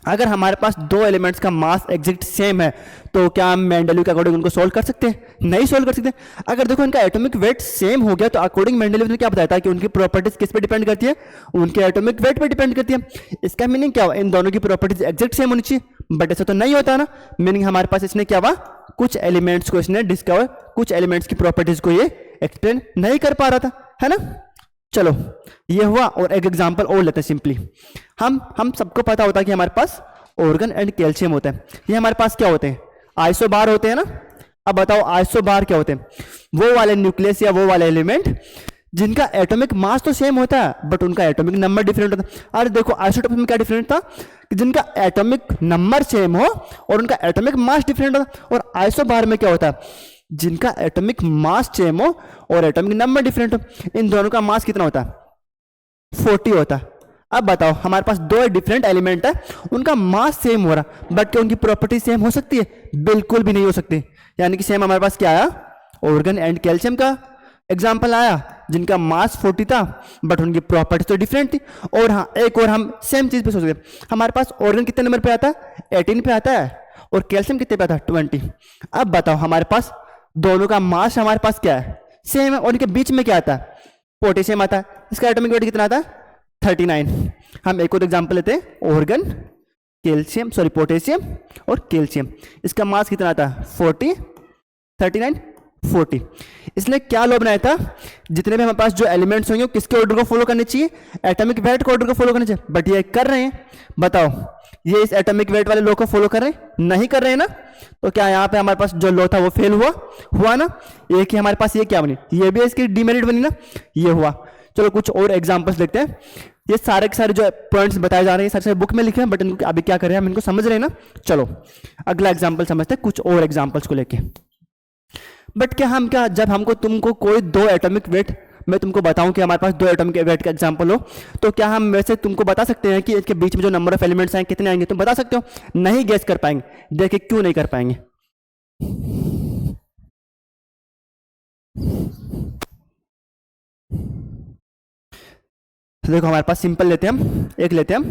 अगर हमारे पास दो एलिमेंट्स का मास एग्जैक्ट सेम है तो क्या हम मेंडेलिव के अकॉर्डिंग उनको सोल्व कर सकते हैं? नहीं सोल्व कर सकते। अगर देखो इनका एटॉमिक वेट सेम हो गया तो अकॉर्डिंग मेंडेलिव ने क्या बताया था कि उनकी प्रॉपर्टीज किस पे डिपेंड करती है? उनके एटॉमिक वेट पे डिपेंड करती है। इसका मीनिंग क्या हुआ? इन दोनों की प्रॉपर्टीज एग्जैक्ट सेम होनी चाहिए, बट ऐसा तो नहीं होता ना। मीनिंग हमारे पास इसने क्या हुआ? कुछ एलिमेंट्स को इसने डिस्कवर, कुछ एलिमेंट्स की प्रॉपर्टीज को ये एक्सप्लेन नहीं कर पा रहा था, है ना। चलो ये हुआ, और एक एग्जांपल और लेते हैं सिंपली। हम सबको पता होता है कि हमारे पास ऑर्गन एंड कैल्शियम होता है। ये हमारे पास क्या होते हैं? आइसोबार होते हैं ना। अब बताओ आइसोबार क्या होते हैं? वो वाले न्यूक्लियस या वो वाले एलिमेंट जिनका एटॉमिक मास तो सेम होता है बट उनका एटॉमिक नंबर डिफरेंट होता है। अरे देखो आइसोटोप में क्या डिफरेंट था कि जिनका एटॉमिक नंबर सेम हो और उनका एटॉमिक मास डिफरेंट होता, और आइसोबार में क्या होता है? जिनका एटॉमिक मास सेम हो और एटॉमिक नंबर डिफरेंट हो। इन दोनों का मास कितना होता है? 40 होता है। अब बताओ हमारे पास दो डिफरेंट एलिमेंट है, उनका मास सेम हो रहा, बट क्या उनकी प्रॉपर्टी सेम हो सकती है? बिल्कुल भी नहीं हो सकती। यानी कि सेम हमारे पास क्या आया? ऑर्गन एंड कैल्शियम का एग्जाम्पल आया, जिनका मास 40 था बट उनकी प्रॉपर्टी तो डिफरेंट थी। और हाँ, एक और हम सेम चीज पे सोच रहे, हमारे पास ऑर्गन कितने नंबर पे आता है? 18 पे आता है, और कैल्शियम कितने पे आता है? 20। अब बताओ हमारे पास दोनों का मास हमारे पास क्या है? सेम है, और इनके बीच में क्या आता है? पोटेशियम आता है। इसका एटॉमिक वेट कितना आता है? 39। हम एक और एग्जांपल लेते हैं, ऑर्गन कैल्शियम पोटेशियम और कैल्शियम। इसका मास कितना आता है? 40, 39, 40। इसने क्या लॉ बनाया था? जितने भी हमारे पास जो एलिमेंट्स होंगे किसके ऑर्डर को फॉलो करने चाहिए? एटॉमिक वेट के ऑर्डर को फॉलो करने चाहिए, बट ये कर रहे हैं। बताओ ये इस एटॉमिक वेट वाले लॉ को फॉलो कर रहे हैं? नहीं कर रहे हैं ना। तो क्या यहाँ पे हमारे पास जो लॉ था वो फेल हुआ ना। एक ही हमारे पास ये क्या बनी? ये भी इसकी डीमेरिट बनी ना, ये हुआ। चलो कुछ और एग्जांपल्स देखते हैं। ये सारे के सारे जो पॉइंट्स बताए जा रहे हैं सारे बुक में लिखे हैं, बट इनको अभी क्या करें हम, इनको समझ रहे हैं ना। चलो अगला एग्जांपल समझते हैं कुछ और एग्जांपल्स को लेके। बट क्या जब हमको तुमको कोई दो एटॉमिक वेट मैं तुमको बताऊं कि हमारे पास दो एटॉमिक वेट का एग्जांपल हो, तो क्या हम वैसे तुमको बता सकते हैं कि इसके बीच में जो नंबर ऑफ एलिमेंट्स हैं कितने आएंगे? तुम बता सकते हो? नहीं गेस कर पाएंगे। देखिए क्यों नहीं कर पाएंगे। देखो हमारे पास सिंपल लेते हैं हम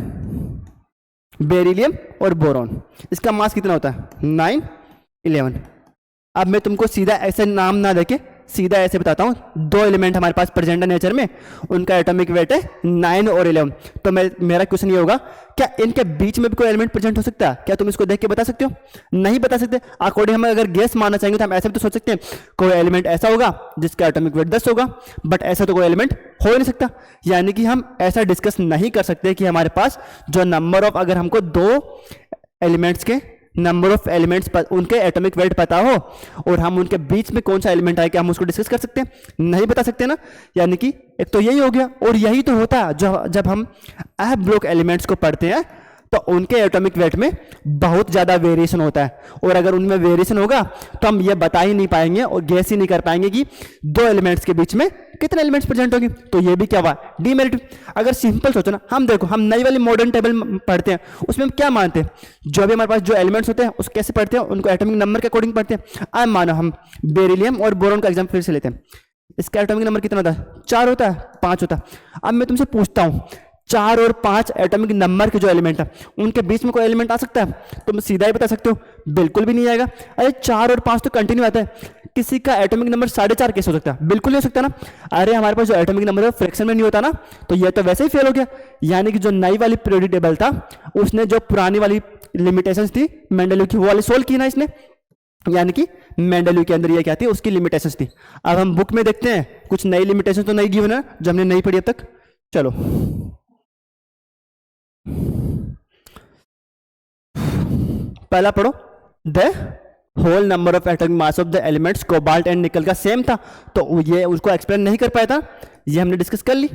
बेरिलियम और बोरॉन। इसका मास कितना होता है? 9, 11। अब मैं तुमको सीधा ऐसे नाम ना देके सीधा ऐसे बताता हूँ, दो एलिमेंट हमारे पास प्रेजेंट है नेचर में, उनका एटॉमिक वेट है 9 और 11। तो मेरा क्वेश्चन ये होगा, क्या इनके बीच में भी कोई एलिमेंट प्रेजेंट हो सकता है? क्या तुम इसको देख के बता सकते हो? नहीं बता सकते। अकॉर्डिंग हम अगर गेस मानना चाहेंगे तो हम ऐसे भी तो सोच सकते हैं कोई एलिमेंट ऐसा होगा जिसका एटॉमिक वेट 10 होगा, बट ऐसा तो कोई एलिमेंट हो ही नहीं सकता। यानी कि हम ऐसा डिस्कस नहीं कर सकते कि हमारे पास जो नंबर ऑफ, अगर हमको दो एलिमेंट्स के नंबर ऑफ एलिमेंट्स उनके एटॉमिक वेट पता हो और हम उनके बीच में कौन सा एलिमेंट आए, क्या हम उसको डिस्कस कर सकते हैं? नहीं बता सकते ना। यानी कि एक तो यही हो गया, और यही तो होता है जब हम एफ ब्लॉक एलिमेंट्स को पढ़ते हैं तो उनके एटॉमिक वेट में बहुत ज़्यादा वेरिएशन होता है, और अगर उनमें वेरिएशन होगा तो हम ये बता ही नहीं पाएंगे और गेस ही नहीं कर पाएंगे कि दो एलिमेंट्स के बीच में कितने एलिमेंट्स प्रेजेंट होंगे। तो ये भी क्या हुआ? डीमेरिट। अगर सिंपल सोचो ना, हम देखो हम नई वाली मॉडर्न टेबल पढ़ते हैं, उसमें हम क्या मानते हैं? जो भी हमारे पास जो एलिमेंट्स होते हैं उसको कैसे पढ़ते हैं? उनको एटॉमिक नंबर के अकॉर्डिंग पढ़ते हैं। अब मानो हम बेरिलियम और बोरॉन का एग्जाम्पल फिर से लेते हैं। इसका एटॉमिक नंबर कितना होता है? 4 होता है, 5 होता है। अब मैं तुमसे पूछता हूँ, 4 और 5 एटॉमिक नंबर के जो एलिमेंट है उनके बीच में कोई एलिमेंट आ सकता है? तुम सीधा ही बता सकते हो, बिल्कुल भी नहीं आएगा। अरे 4 और 5 तो कंटिन्यू आता है, किसी का एटॉमिक नंबर 4.5 कैसे हो सकता है? बिल्कुल नहीं हो सकता ना। अरे हमारे पास जो एटॉमिक नंबर है फ्रैक्शन में नहीं होता ना, तो ये तो वैसे ही फेल हो गया। यानी कि जो नई वाली पीरियोडिक टेबल था उसने जो पुरानी वाली लिमिटेशंस थी मेंडलीव की वो वाली सोल्व की ना इसने, यानी कि मेंडलीव के अंदर ये क्या थी, उसकी लिमिटेशंस थी। अब हम बुक में देखते हैं कुछ नई लिमिटेशंस तो नहीं गिवन है जो हमने नहीं पढ़ी अब तक। चलो पहला पढ़ो, the whole number of atomic mass of the elements cobalt and nickel का सेम था, तो ये उसको एक्सप्लेन नहीं कर पाया था, ये हमने डिस्कस कर ली।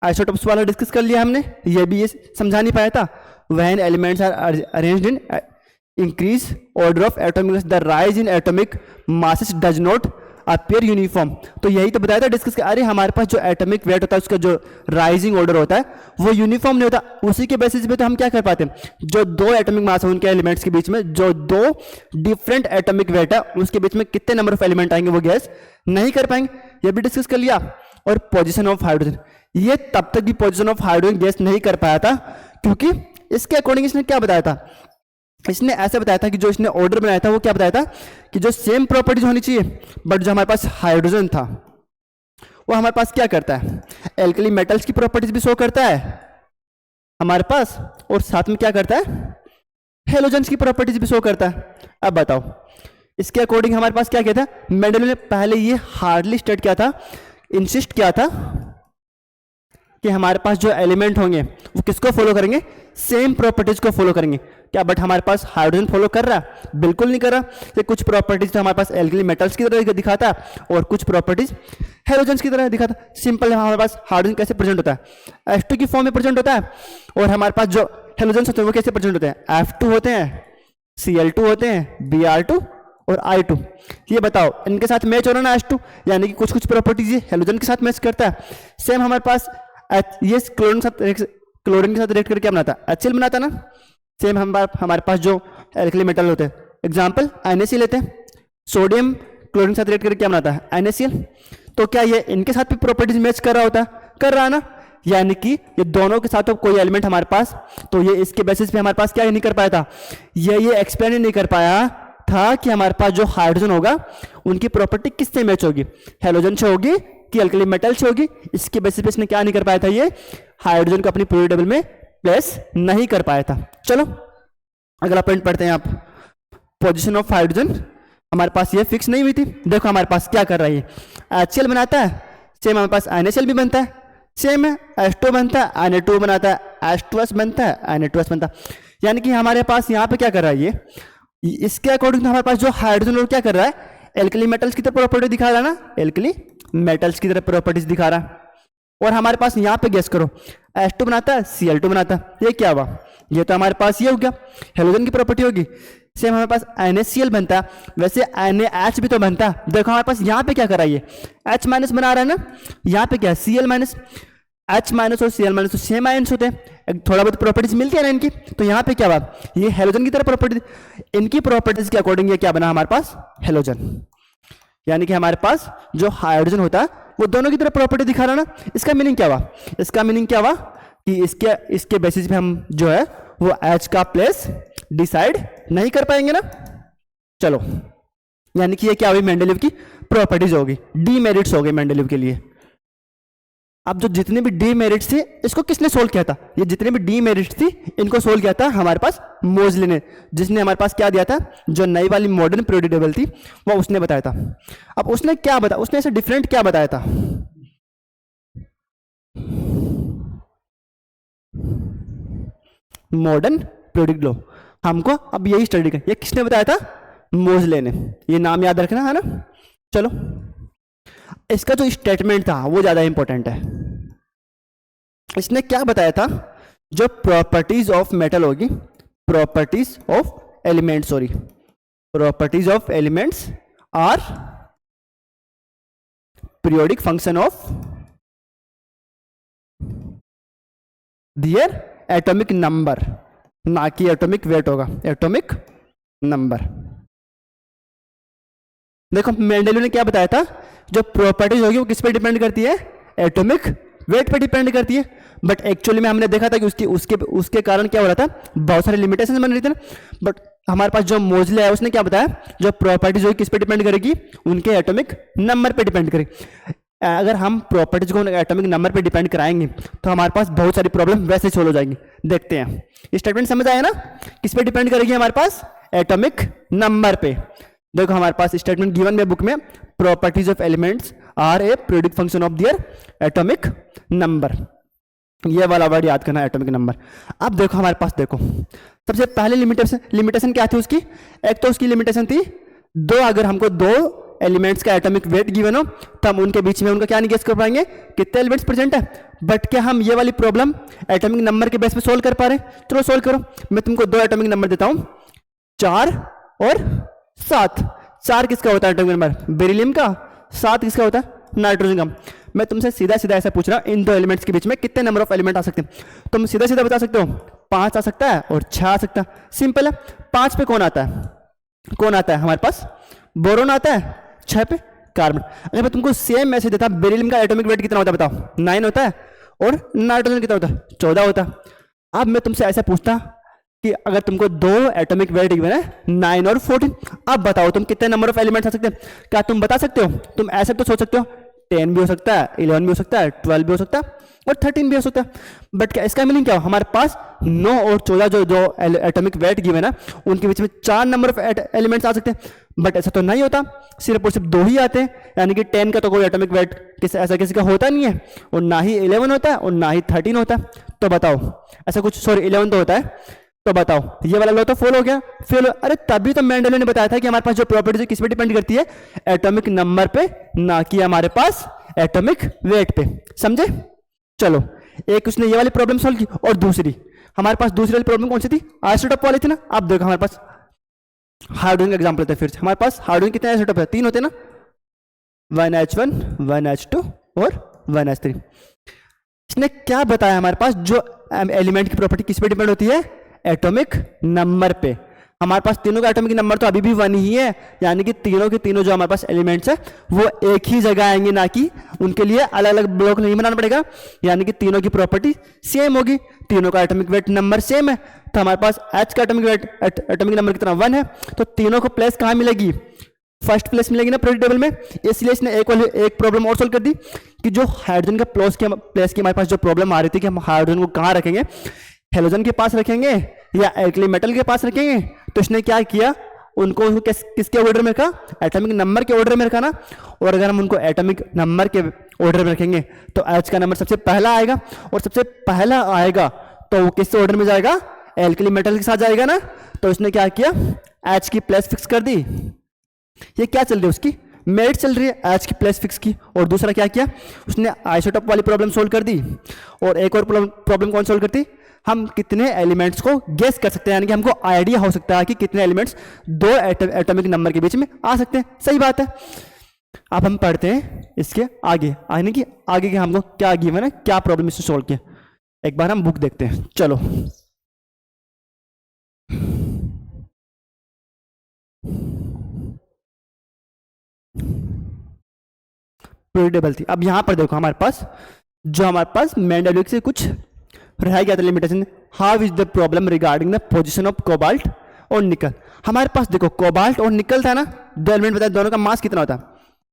आइसोटोप्स वाला डिस्कस कर लिया हमने, ये भी ये समझा नहीं पाया था। When elements are arranged in increase order of atomic the rise in atomic masses does not appear uniform, तो यही तो बताया था डिस्कस। अरे हमारे पास जो एटॉमिक वेट होता है उसका जो राइजिंग ऑर्डर होता है वो यूनिफॉर्म नहीं होता, उसी के बेसिस पे तो हम क्या कर पाते हैं, जो दो एटॉमिक मास है उनके एलिमेंट्स के बीच में जो दो डिफरेंट एटॉमिक वेट है उसके बीच में कितने नंबर ऑफ एलिमेंट आएंगे वो गैस नहीं कर पाएंगे, ये भी डिस्कस कर लिया। और पोजिशन ऑफ हाइड्रोजन, ये तब तक भी पोजिशन ऑफ हाइड्रोजन गैस नहीं कर पाया था क्योंकि इसके अकॉर्डिंग इसने क्या बताया था, इसने ऐसे बताया था कि जो इसने ऑर्डर बनाया था वो क्या बताया था कि जो सेम प्रॉपर्टीज होनी चाहिए, बट जो हमारे पास हाइड्रोजन था वो हमारे पास क्या करता है, एल्कली मेटल्स की प्रॉपर्टीज भी शो करता है हमारे पास, और साथ में क्या करता है, हेलोजन्स की प्रॉपर्टीज भी शो करता है। अब बताओ इसके अकॉर्डिंग हमारे पास क्या किया था, मेंडल ने पहले ये हार्डली स्टेट किया था, इंसिस्ट किया था कि हमारे पास जो एलिमेंट होंगे वो किसको फॉलो करेंगे, सेम प्रॉपर्टीज को फॉलो करेंगे। क्या बट हमारे पास हाइड्रोजन फॉलो कर रहा है, बिल्कुल नहीं कर रहा। ये कुछ प्रॉपर्टीज तो हमारे पास एल्कली मेटल्स की तरह दिखाता है और कुछ प्रॉपर्टीज हेलोजन्स की तरह दिखाता है। सिंपल है, हमारे पास हाइड्रोजन कैसे प्रेजेंट होता है, H2 की फॉर्म में प्रेजेंट होता है, और हमारे पास जो हेलोजन्स होते हैं वो कैसे प्रेजेंट होते हैं, F2 होते हैं, Cl2 होते हैं, Br2 और I2। ये बताओ इनके साथ मैच हो रहा ना H2, यानी कि कुछ कुछ प्रॉपर्टीज ये हेलोजन के साथ मैच करता है। सेम हमारे पास ये क्लोरीन के साथ रिएक्ट करके क्या बनाता है, HCl बनाता ना। सेम हमारे पास जो एल्कली मेटल होते हैं, एग्जाम्पल NaCl लेते हैं, सोडियम क्लोरीन के साथ रिएक्ट करके क्या बनाता है, NaCl। तो क्या ये इनके साथ भी प्रॉपर्टीज मैच कर रहा होता है, कर रहा है ना, यानी कि ये दोनों के साथ तो कोई एलिमेंट हमारे पास, तो ये इसके बेसिस पे हमारे पास क्या नहीं कर पाया था, ये एक्सप्लेन ही नहीं कर पाया था कि हमारे पास जो हाइड्रोजन होगा उनकी प्रॉपर्टी किससे मैच होगी, हेलोजन से होगी कि अल्कली मेटल से होगी। इसके बेसिस पे इसने क्या नहीं कर पाया था, ये हाइड्रोजन को अपनी पीरियोडिक टेबल में प्लेस नहीं कर पाया था। चलो अगला पॉइंट पढ़ते हैं आप, पोजीशन ऑफ हाइड्रोजन हमारे पास ये फिक्स नहीं हुई थी। देखो हमारे पास क्या कर रही है, HCl बनाता है, सेम हमारे पास NaCl भी बनता है, सेम है H2 बनता है, Na2 बनाता है, H2S बनता है, Na2S बनता है। यानी कि हमारे पास यहाँ पे क्या कर रहा है, ये इसके अकॉर्डिंग तो हमारे पास जो हाइड्रोजन और क्या कर रहा है, एल्कली मेटल्स की तरह प्रॉपर्टी दिखा रहा है ना, एल्कली मेटल्स की तरह प्रॉपर्टीज दिखा रहा है। और हमारे पास यहाँ पे गेस करो, H2 बनाता है, Cl2 बनाता है, ये क्या हुआ, ये तो हमारे पास ये हो गया हेलोजन की प्रॉपर्टी होगी। सेम हमारे पास NaCl बनता है, वैसे NaH भी तो बनता है। देखो हमारे पास यहाँ पे क्या कर रहा है, ये H माइनस बना रहा है ना, यहाँ पे क्या है Cl माइनस, H माइनस और Cl माइनस तो सेम आयंस होते हैं, थोड़ा बहुत प्रॉपर्टीज मिलती है ना इनकी। तो यहाँ पे क्या हुआ, ये हेलोजन की तरह प्रॉपर्टी, इनकी प्रॉपर्टीज के अकॉर्डिंग ये क्या बना हमारे पास, हेलोजन। यानी कि हमारे पास जो हाइड्रोजन होता है वो दोनों की तरह प्रॉपर्टी दिखा रहा ना। इसका मीनिंग क्या हुआ, इसका मीनिंग क्या हुआ कि इसके बेसिस पे हम जो है वो H का प्लेस डिसाइड नहीं कर पाएंगे ना। चलो यानी कि ये क्या हुई, मेंडलीव की प्रॉपर्टीज होगी, डीमेरिट्स हो गए मेंडलीव के लिए। अब जो जितने भी डीमेरिट्स थे इसको किसने सोल्व किया था, ये जितने भी डीमेरिट्स थी इनको सोल्व किया था हमारे पास मोजले ने, जिसने हमारे पास क्या दिया था, जो नई वाली मॉडर्न पीरियोडिक टेबल थी वो उसने बताया था। अब उसने क्या बताया, उसने ऐसे डिफरेंट क्या बताया था, मॉडर्न पीरियोडिक लॉ हमको अब यही स्टडी कर, ये किसने बताया था, मोजले ने। ये नाम याद रखना है ना। चलो इसका जो स्टेटमेंट था वो ज्यादा इंपॉर्टेंट है। इसने क्या बताया था, जो प्रॉपर्टीज ऑफ मेटल होगी, properties of elements, sorry properties of elements are periodic function of their atomic number, ना कि एटॉमिक वेट होगा, एटॉमिक नंबर। देखो मेंडलीव ने क्या बताया था, जो प्रॉपर्टीज होगी वो किस पे डिपेंड करती है, एटॉमिक वेट पे डिपेंड करती है, बट एक्चुअली में हमने देखा था कि उसके उसके कारण क्या हो रहा था, बहुत सारे लिमिटेशन बन रही थी ना। बट हमारे पास जो मोजले है उसने क्या बताया, जो प्रॉपर्टी जो किस पे डिपेंड करेगी, उनके एटॉमिक नंबर पे डिपेंड करेगी। अगर हम प्रॉपर्टीज को एटॉमिक नंबर पे डिपेंड कराएंगे तो हमारे पास बहुत सारी प्रॉब्लम वैसे सोल्व हो जाएंगी। देखते हैं, स्टेटमेंट समझ आया ना, किस पे डिपेंड करेगी हमारे पास, एटॉमिक नंबर पे। देखो हमारे पास स्टेटमेंट गिवन में बुक में, properties of elements are a periodic function of their atomic number, ये वाला वर्ड याद करना, एटॉमिक नंबर। अब देखो हमारे पास, देखो सबसे पहले लिमिटेशन क्या थी उसकी, एक तो उसकी लिमिटेशन थी दो, अगर हमको दो एलिमेंट्स का एटॉमिक वेट गिवन हो तो हम उनके बीच में उनका क्या नहीं गेस कर पाएंगे, कितने एलिमेंट्स प्रेजेंट है। बट क्या हम ये वाली प्रॉब्लम एटॉमिक नंबर के बेस पे सोल्व कर पा रहे हैं, चलो सोल्व करो। मैं तुमको दो एटॉमिक नंबर देता हूं, 4 और 7। 4 किसका होता है एटॉमिक नंबर, बेरिलियम का। 7 किसका होता है, नाइट्रोजन का। मैं तुमसे सीधा सीधा ऐसा पूछ रहा हूं, इन दो एलिमेंट्स के बीच में कितने नंबर ऑफ एलिमेंट आ सकते हैं। तुम सीधा सीधा बता सकते हो, 5 आ सकता है और 6 आ सकता है, सिंपल है। 5 पे कौन आता है, कौन आता है हमारे पास, बोरोन आता है। 6 पे कार्बन। अगर मैं तुमको सेम मैसेज देता, बेरिलियम का एटॉमिक वेट कितना होता है बताओ, 9 होता है, और नाइट्रोजन कितना होता है, 14 होता है। अब मैं तुमसे ऐसा पूछता कि अगर तुमको दो एटॉमिक वेट गिवन है 9 और 14, अब बताओ तुम कितने नंबर ऑफ एलिमेंट्स आ सकते हैं। क्या तुम बता सकते हो, तुम ऐसे तो सोच सकते हो 10 भी हो सकता है, 11 भी हो सकता है, 12 भी हो सकता है, और 13 भी हो सकता है। बट क्या इसका मीनिंग क्या हो, हमारे पास 9 और 14 जो जो एटॉमिक वेट गिवन है उनके बीच में 4 नंबर ऑफ एलिमेंट्स आ सकते हैं। बट ऐसा तो नहीं होता, सिर्फ और सिर्फ 2 ही आते हैं, यानी कि 10 का तो कोई एटॉमिक वेट ऐसा किसी का होता नहीं है, और ना ही 11 होता है और ना ही 13 होता है। तो बताओ ऐसा कुछ, सॉरी 11 तो होता है, तो बताओ ये वाला लॉ तो फॉलो हो गया, फेल। अरे तभी तो मेंडल ने बताया था कि हमारे पास जो प्रॉपर्टी है किस पे डिपेंड करती है, एटॉमिक नंबर पे, ना कि हमारे पास एटॉमिक वेट पे, समझे। चलो एक उसने ये वाली प्रॉब्लम सॉल्व की, और दूसरी हमारे पास दूसरी वाली प्रॉब्लम कौन सी थी, आइसोटोप वाली थी ना। अब देखो हमारे पास हाइड्रोजन का एग्जांपल लेते हैं फिर से। हमारे पास हाइड्रोजन कितने आइसोटोप है, 3 होते हैं ना, 1H1 1H2 और 1H3। इसने क्या बताया, हमारे पास जो एलिमेंट की प्रॉपर्टी किस पे डिपेंड होती है, एटॉमिक नंबर पे। हमारे पास तीनों का एटॉमिक नंबर तो अभी भी 1 ही है, यानी कि तीनों के तीनों जो हमारे पास एलिमेंट्स है वो एक ही जगह आएंगे, ना कि उनके लिए अलग अलग ब्लॉक नहीं बनाना पड़ेगा, यानी कि तीनों की प्रॉपर्टी सेम होगी, तीनों का एटॉमिक वेट नंबर सेम है। तो हमारे पास H का एटॉमिक वेट एटॉमिक नंबर कितना 1 है, तो तीनों को प्लेस कहाँ मिलेगी, फर्स्ट प्लेस मिलेगी ना पीरियोडिक टेबल में। इसलिए इसने एक प्रॉब्लम और सोल्व कर दी कि जो हाइड्रोजन का प्लेस की हमारे पास जो प्रॉब्लम आ रही थी कि हम हाइड्रोजन को कहाँ रखेंगे, हेलोजन के पास रखेंगे या एल्कली मेटल के पास रखेंगे। तो इसने क्या किया, उनको किसके ऑर्डर में रखा, एटॉमिक नंबर के ऑर्डर में रखा ना। और अगर हम उनको एटॉमिक नंबर के ऑर्डर में रखेंगे तो H का नंबर सबसे पहला आएगा, और सबसे पहला आएगा तो वो किस ऑर्डर में जाएगा, एल्कली मेटल के साथ जाएगा ना। तो उसने क्या किया, H की प्लेस फिक्स कर दी। ये क्या चल रही है, उसकी मेरिट चल रही है H की प्लेस फिक्स की। और दूसरा क्या किया, उसने आइसोटोप वाली प्रॉब्लम सोल्व कर दी। और एक और प्रॉब्लम कौन सोल्व करती, हम कितने एलिमेंट्स को गेस कर सकते हैं, यानी कि हमको आइडिया हो सकता है कि कितने एलिमेंट्स दो एटॉमिक नंबर के बीच में आ सकते हैं। सही बात है। अब हम पढ़ते हैं इसके आगे, यानी कि आगे के हमको क्या गिवन है, क्या प्रॉब्लम इससे सोल्व किया। एक बार हम बुक देखते हैं, चलो। प्रिडिक्टेबल थी। अब यहां पर देखो हमारे पास मेंडलिक से कुछ रह गया था limitation. How is the problem regarding the position of cobalt और निकल। हमारे पास देखो कोबाल्ट और निकल था ना, दो एलिमेंट बताया, दोनों का मास कितना होता है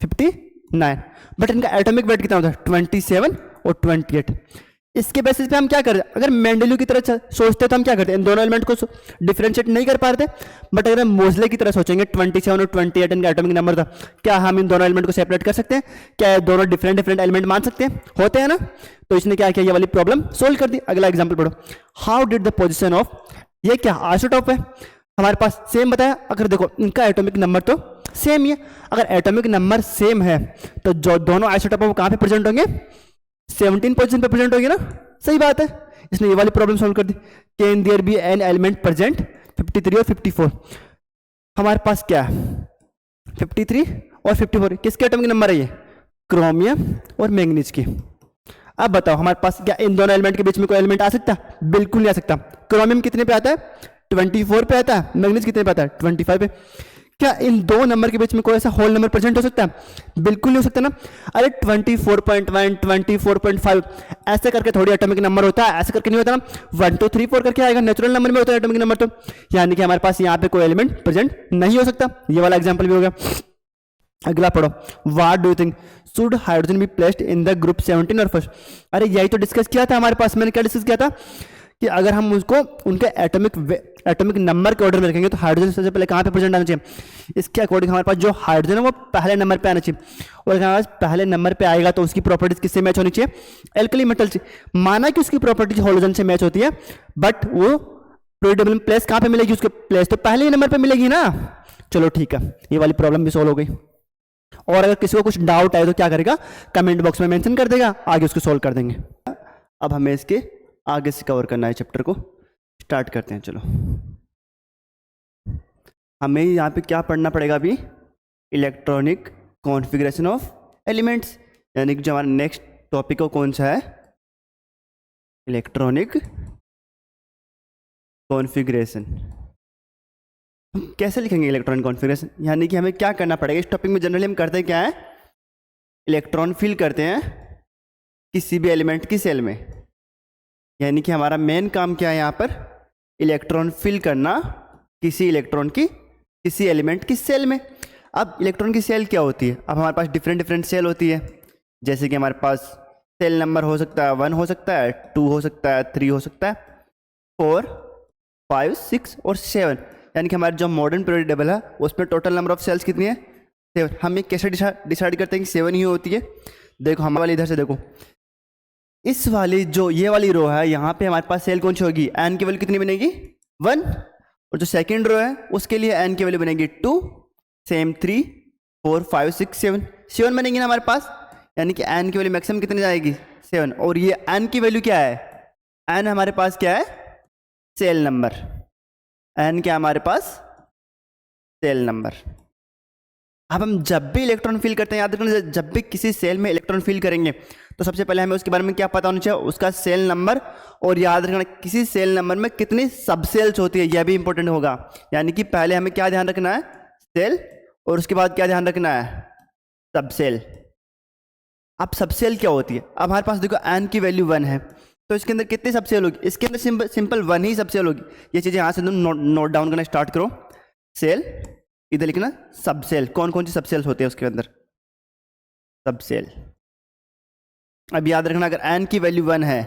59, बट इनका एटॉमिक वेट कितना होता है 27 और 28। इसके बेसिस पे हम क्या करते, अगर मेंडलीव की तरह सोचते तो हम क्या करते, इन दोनों एलिमेंट को डिफरेंशिएट नहीं कर पा रहे थे। बट अगर हम मोजले की तरह सोचेंगे 27 और 28 इनका एटॉमिक नंबर था, क्या हम इन दोनों एलिमेंट को सेपरेट कर सकते हैं, क्या दोनों डिफरेंट एलिमेंट मान सकते हैं, होते हैं ना। तो इसने क्या किया, ये वाली प्रॉब्लम सोल्व कर दी। अगला एग्जाम्पल पढ़ो, how did the position of, ये क्या आइसोटोप है हमारे पास, सेम बताया। अगर देखो इनका एटॉमिक नंबर तो सेम ही है, अगर एटॉमिक नंबर सेम है तो जो दोनों आइसोटोप है वो कहाँ पे प्रेजेंट होंगे, 17 पोजीशन पे प्रेजेंट होगी ना। सही बात है, इसने ये वाली प्रॉब्लम सॉल्व कर दी। Can there be an element present 53 और 54। हमारे पास क्या है 53 और 54, किसके एटॉमिक नंबर है ये, क्रोमियम और मैंगनीज की। अब बताओ हमारे पास क्या इन दोनों एलिमेंट के बीच में कोई एलिमेंट आ सकता है, बिल्कुल नहीं आ सकता। क्रोमियम कितने पे आता है 24 पे आता है, मैंगनीज कितने पे आता है 25 पे। क्या इन दो नंबर के बीच में कोई ऐसा होल नंबर प्रेजेंट हो सकता है? बिल्कुल नहीं हो सकता ना। अरे 24.1 24.5 ऐसे करके थोड़ी एटॉमिक नंबर होता है, ऐसे करके नहीं होता ना। 1 2 3 4 करके आएगा, नेचुरल नंबर में होता है एटॉमिक नंबर तो। यानी कि हमारे पास यहाँ पे कोई एलिमेंट प्रेजेंट नहीं हो सकता। ये वाला एग्जाम्पल भी हो गया। अगला पढ़ो, what do you think should hydrogen be placed in the group 17 और फर्स्ट? अरे यही तो डिस्कस किया था हमारे पास। मैंने क्या डिस्कस किया था कि अगर हम उसको उनके एटॉमिक नंबर के ऑर्डर में रखेंगे तो हाइड्रोजन सबसे पहले कहाँ पे प्रेजेंट आना चाहिए? इसके अकॉर्डिंग हमारे पास जो हाइड्रोजन है वो पहले नंबर पे आना चाहिए। और अगर हमारे पास पहले नंबर पे आएगा तो उसकी प्रॉपर्टीज किससे मैच होनी चाहिए? एल्कली मेटल से। माना कि उसकी प्रॉपर्टीज हाइड्रोजन से मैच होती है, बट वो प्रीडिमिनेंट प्लेस कहाँ पे मिलेगी? उसके प्लेस तो पहले ही नंबर पे मिलेगी ना। चलो ठीक है, ये वाली प्रॉब्लम भी सॉल्व हो गई। और अगर किसी को कुछ डाउट आए तो क्या करेगा? कमेंट बॉक्स में मेंशन कर देगा, आगे उसको सॉल्व कर देंगे। अब हमें इसके आगे से कवर करना है चैप्टर को। स्टार्ट करते हैं। चलो, हमें यहाँ पे क्या पढ़ना पड़ेगा अभी? इलेक्ट्रॉनिक कॉन्फ़िगरेशन ऑफ एलिमेंट्स, यानी कि जो हमारा नेक्स्ट टॉपिक हो कौन सा है? Electronic configuration. हम कैसे लिखेंगे इलेक्ट्रॉनिक कॉन्फ़िगरेशन? यानी कि हमें क्या करना पड़ेगा इस टॉपिक में? जनरली हम करते क्या है? इलेक्ट्रॉन फिल करते हैं किसी भी एलिमेंट की सेल में। यानी कि हमारा मेन काम क्या है यहाँ पर? इलेक्ट्रॉन फिल करना किसी इलेक्ट्रॉन की किसी एलिमेंट की सेल में। अब इलेक्ट्रॉन की सेल क्या होती है? अब हमारे पास डिफरेंट सेल होती है। जैसे कि हमारे पास सेल नंबर हो सकता है 1 हो सकता है, 2 हो सकता है, 3 हो सकता है, 4 5 6 और 7। यानी कि हमारे जो मॉडर्न पीरियोडिक टेबल है उसमें टोटल नंबर ऑफ सेल्स कितनी है? 7। हम ये कैसे डिसाइड करते हैं कि 7 ही होती है? देखो हमारे वाली इधर से देखो, इस वाली जो ये वाली रो है यहाँ पे हमारे पास सेल कौन सी होगी? एन की वैल्यू कितनी बनेगी? 1। और जो सेकंड रो है उसके लिए एन की वैल्यू बनेगी 2, सेम 3 4 5 6 7 बनेगी ना हमारे पास। यानी कि एन की वैल्यू मैक्सिमम कितनी जाएगी? 7। और ये एन की वैल्यू क्या है? एन हमारे पास क्या है? Cell number. एन क्या हमारे पास? Cell number. अब हम जब भी इलेक्ट्रॉन फिल करते हैं, याद रखना, जब भी किसी सेल में इलेक्ट्रॉन फिल करेंगे तो सबसे पहले हमें उसके बारे में क्या पता होना चाहिए? उसका सेल नंबर। और याद रखना किसी सेल नंबर में कितनी सब सेल्स होती है, यह भी इंपॉर्टेंट होगा। यानी कि पहले हमें क्या ध्यान रखना है? सेल। और उसके बाद क्या ध्यान रखना है? सब सेल। अब सब सेल क्या होती है? अब हमारे पास देखो एन की वैल्यू 1 है तो इसके अंदर कितनी सब सेल होगी? इसके अंदर सिंपल 1 ही सब सेल होगी। ये चीज़ें यहाँ से नोट डाउन करना स्टार्ट करो। सेल, इधर लिखना सब सेल। कौन कौन सी सब सेल्स होते हैं उसके अंदर? सब सेल। अब याद रखना अगर एन की वैल्यू 1 है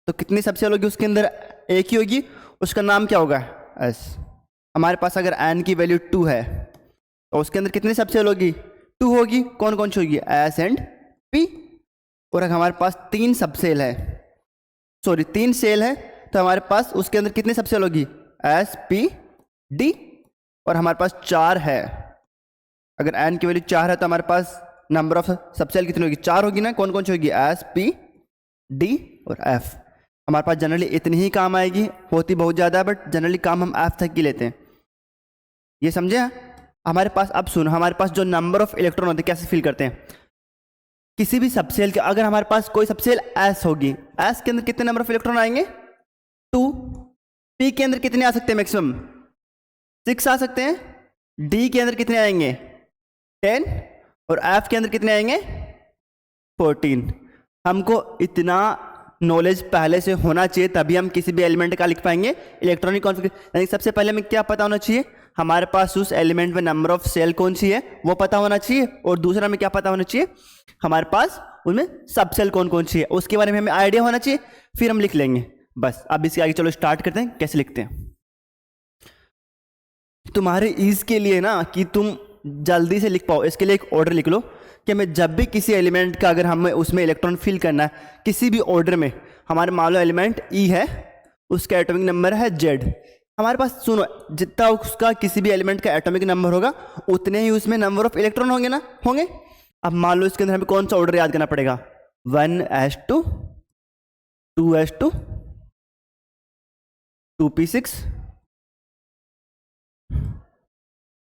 तो कितनी सब सेल होगी उसके अंदर? एक ही होगी, उसका नाम क्या होगा? एस। हमारे पास अगर एन की वैल्यू 2 है तो उसके अंदर कितनी सब सेल होगी? 2 होगी। कौन कौन सी होगी? S and P. और अगर हमारे पास 3 सब सेल है, सॉरी 3 सेल है तो हमारे पास उसके अंदर कितनी सब सेल होगी? S P D. और हमारे पास 4 है, अगर एन की वैल्यू 4 है तो हमारे पास नंबर ऑफ सब सेल कितनी होगी? 4 होगी ना। कौन कौन सी होगी? एस पी डी और एफ। हमारे पास जनरली इतनी ही काम आएगी, होती बहुत ज़्यादा है बट जनरली काम हम एफ तक की लेते हैं। ये समझे? हमारे पास अब सुनो, हमारे पास जो नंबर ऑफ इलेक्ट्रॉन होते हैं कैसे फिल करते हैं? किसी भी सब सेल के अगर हमारे पास कोई सब सेल एस होगी, एस के अंदर कितने नंबर ऑफ इलेक्ट्रॉन आएंगे? 2। पी के अंदर कितने आ सकते हैं? मैक्सिमम 6 आ सकते हैं। डी के अंदर कितने आएंगे? 10। और एफ के अंदर कितने आएंगे? 14। हमको इतना नॉलेज पहले से होना चाहिए तभी हम किसी भी एलिमेंट का लिख पाएंगे इलेक्ट्रॉनिक कॉन्फ़िगरेशन। यानी सबसे पहले हमें क्या पता होना चाहिए? हमारे पास उस एलिमेंट में नंबर ऑफ सेल कौन सी है वो पता होना चाहिए। और दूसरा हमें क्या पता होना चाहिए? हमारे पास उनमें सब सेल कौन कौन सी है उसके बारे में हमें आइडिया होना चाहिए, फिर हम लिख लेंगे बस। अब इसके आगे चलो स्टार्ट करते हैं कैसे लिखते हैं। तुम्हारे ईज के लिए ना कि तुम जल्दी से लिख पाओ, इसके लिए एक ऑर्डर लिख लो कि हमें जब भी किसी एलिमेंट का अगर हमें उसमें इलेक्ट्रॉन फिल करना है किसी भी ऑर्डर में, हमारे मान लो एलिमेंट ई है, उसका एटॉमिक नंबर है जेड। हमारे पास सुनो, जितना उसका किसी भी एलिमेंट का एटॉमिक नंबर होगा उतने ही उसमें नंबर ऑफ इलेक्ट्रॉन होंगे ना, होंगे। अब मान लो इसके अंदर हमें कौन सा ऑर्डर याद करना पड़ेगा? 1s2 2s2 2p6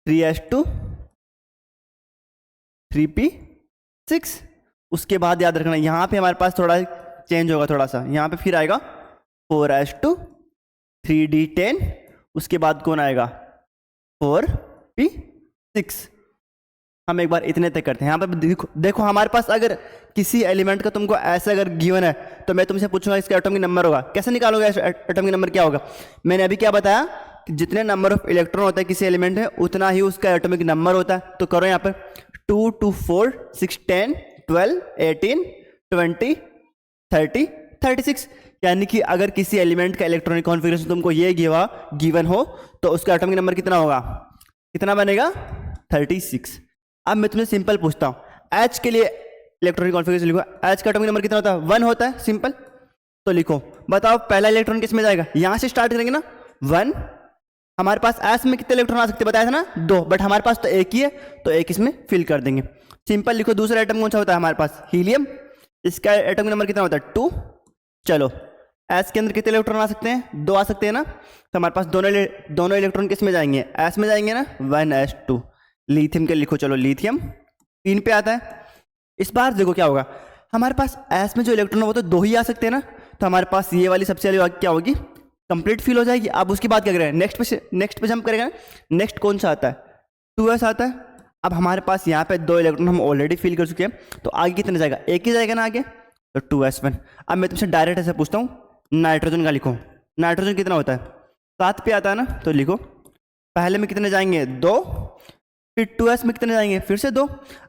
3s2 3p6। उसके बाद याद रखना यहाँ पे हमारे पास थोड़ा चेंज होगा, थोड़ा सा यहाँ पे फिर आएगा 4s2 3d10। उसके बाद कौन आएगा? 4p 6। हम एक बार इतने तक करते हैं। यहाँ पर देखो हमारे पास अगर किसी एलिमेंट का तुमको ऐसे अगर गिवन है तो मैं तुमसे पूछूंगा इसका एटॉमिक नंबर होगा, कैसे निकालोगे एटॉमिक नंबर क्या होगा? मैंने अभी क्या बताया कि जितने नंबर ऑफ इलेक्ट्रॉन होता है किसी एलिमेंट में उतना ही उसका एटॉमिक नंबर होता है। तो करो यहाँ पर 2 2 4 6 10 12 18 20 30 36, यानी कि अगर किसी एलिमेंट का इलेक्ट्रॉनिक कॉन्फ़िगरेशन तुमको ये गिवन हो तो उसका एटॉमिक नंबर कितना होगा, कितना बनेगा? 36। अब मैं तुमसे सिंपल पूछता हूँ, H के लिए इलेक्ट्रॉनिक कॉन्फ़िगरेशन लिखो। H का एटॉमिक नंबर कितना होता है? 1 होता है, सिंपल। तो लिखो, बताओ पहला इलेक्ट्रॉन किस में जाएगा? यहाँ से स्टार्ट करेंगे ना, 1। हमारे पास S में कितने इलेक्ट्रॉन आ सकते बताया था ना, 2, बट हमारे पास तो एक ही है तो एक इसमें फिल कर देंगे। सिंपल लिखो। दूसरा एटम कौन सा होता है हमारे पास? हीलियम। इसका एटॉमिक नंबर कितना होता है? 2। चलो, एस के अंदर कितने इलेक्ट्रॉन आ सकते हैं? 2 आ सकते हैं ना। तो हमारे पास दोनों इलेक्ट्रॉन किस में जाएंगे? एस में जाएंगे ना, 1s2। लिथियम के लिखो, चलो लिथियम 3 पे आता है। इस बार देखो क्या होगा, हमारे पास एस में जो इलेक्ट्रॉन वो तो 2 ही आ सकते हैं ना, तो हमारे पास ये वाली सबसे वाली क्या होगी? कंप्लीट फिल हो जाएगी। अब उसकी बात क्या करें? नेक्स्ट पे जंप करेगा ना। नेक्स्ट कौन सा आता है? 2s आता है। अब हमारे पास यहाँ पे 2 इलेक्ट्रॉन हम ऑलरेडी फिल कर चुके हैं, तो आगे कितने जाएगा? एक ही जाएगा ना आगे, तो 2s1। अब मैं तुमसे डायरेक्ट ऐसे पूछता हूँ, नाइट्रोजन का लिखो। नाइट्रोजन कितना होता है? 7 पे आता है ना, तो लिखो पहले में कितने जाएंगे? 2। फिर 2s में कितने जाएंगे? फिर से 2।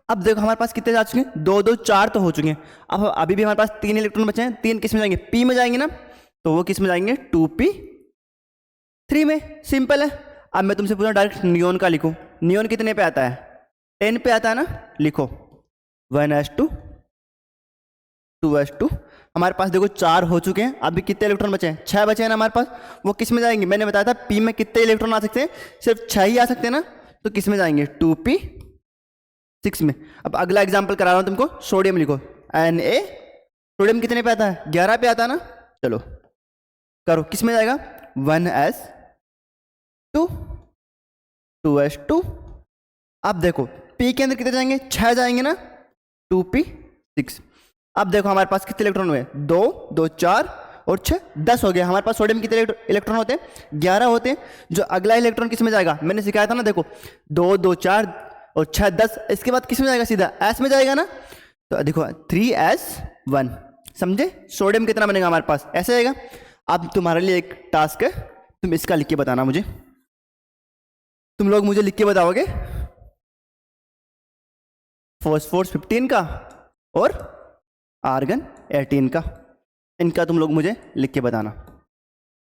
अब देखो हमारे पास कितने जा चुके हैं? 2 2 4 तो हो चुके हैं। अब अभी भी हमारे पास 3 इलेक्ट्रॉन बचे हैं। 3 किस में जाएंगे? p में जाएंगे ना, तो वो किस में जाएंगे? 2p3 में। सिंपल है। अब मैं तुमसे पूछा डायरेक्ट नियोन का लिखो। नियोन कितने पे आता है? 10 पे आता है ना, लिखो 1s2 2s2। हमारे पास देखो 4 हो चुके हैं। अभी कितने इलेक्ट्रॉन बचे हैं? 6 बचे हैं ना हमारे पास। वो किस में जाएंगे? मैंने बताया था p में कितने इलेक्ट्रॉन आ सकते हैं? सिर्फ 6 ही आ सकते हैं ना, तो किस में जाएंगे? 2p6 में। अब अगला एग्जाम्पल करा रहा हूं तुमको। सोडियम लिखो, Na। सोडियम कितने पे आता है? 11 पे आता है ना। चलो करो, किस में जाएगा? 1s2 2s2। अब देखो p के अंदर कितने जाएंगे? 6 जाएंगे ना, 2p6। अब देखो हमारे पास कितने इलेक्ट्रॉन हुए? 2 2 4 और 6 10 हो गया। हमारे पास सोडियम कितने इलेक्ट्रॉन होते हैं? 11 होते हैं। जो अगला इलेक्ट्रॉन किस में जाएगा? मैंने सिखाया था ना, देखो 2 2 4 और 6 10। इसके बाद किस में जाएगा? सीधा s में जाएगा ना। तो देखो 3s1। समझे? सोडियम कितना बनेगा हमारे पास? ऐसे आएगा। अब तुम्हारे लिए एक टास्क है, तुम इसका लिख के बताना मुझे। तुम लोग मुझे लिख के बताओगे फॉस्फोरस 15 का और आर्गन 18 का। इनका तुम लोग मुझे लिख के बताना,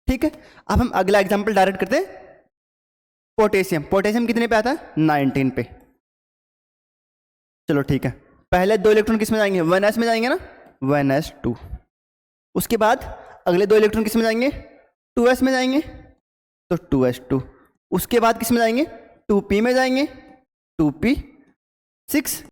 ठीक है? अब हम अगला एग्जांपल डायरेक्ट करते हैं। पोटेशियम। पोटेशियम कितने पे आता है? 19 पे। चलो ठीक है। पहले 2 इलेक्ट्रॉन किस में जाएंगे? 1s में जाएंगे ना, 1s2। उसके बाद अगले 2 इलेक्ट्रॉन किस में जाएंगे? 2s में जाएंगे, तो 2s2। उसके बाद किस में जाएंगे? 2p में जाएंगे, 2p6।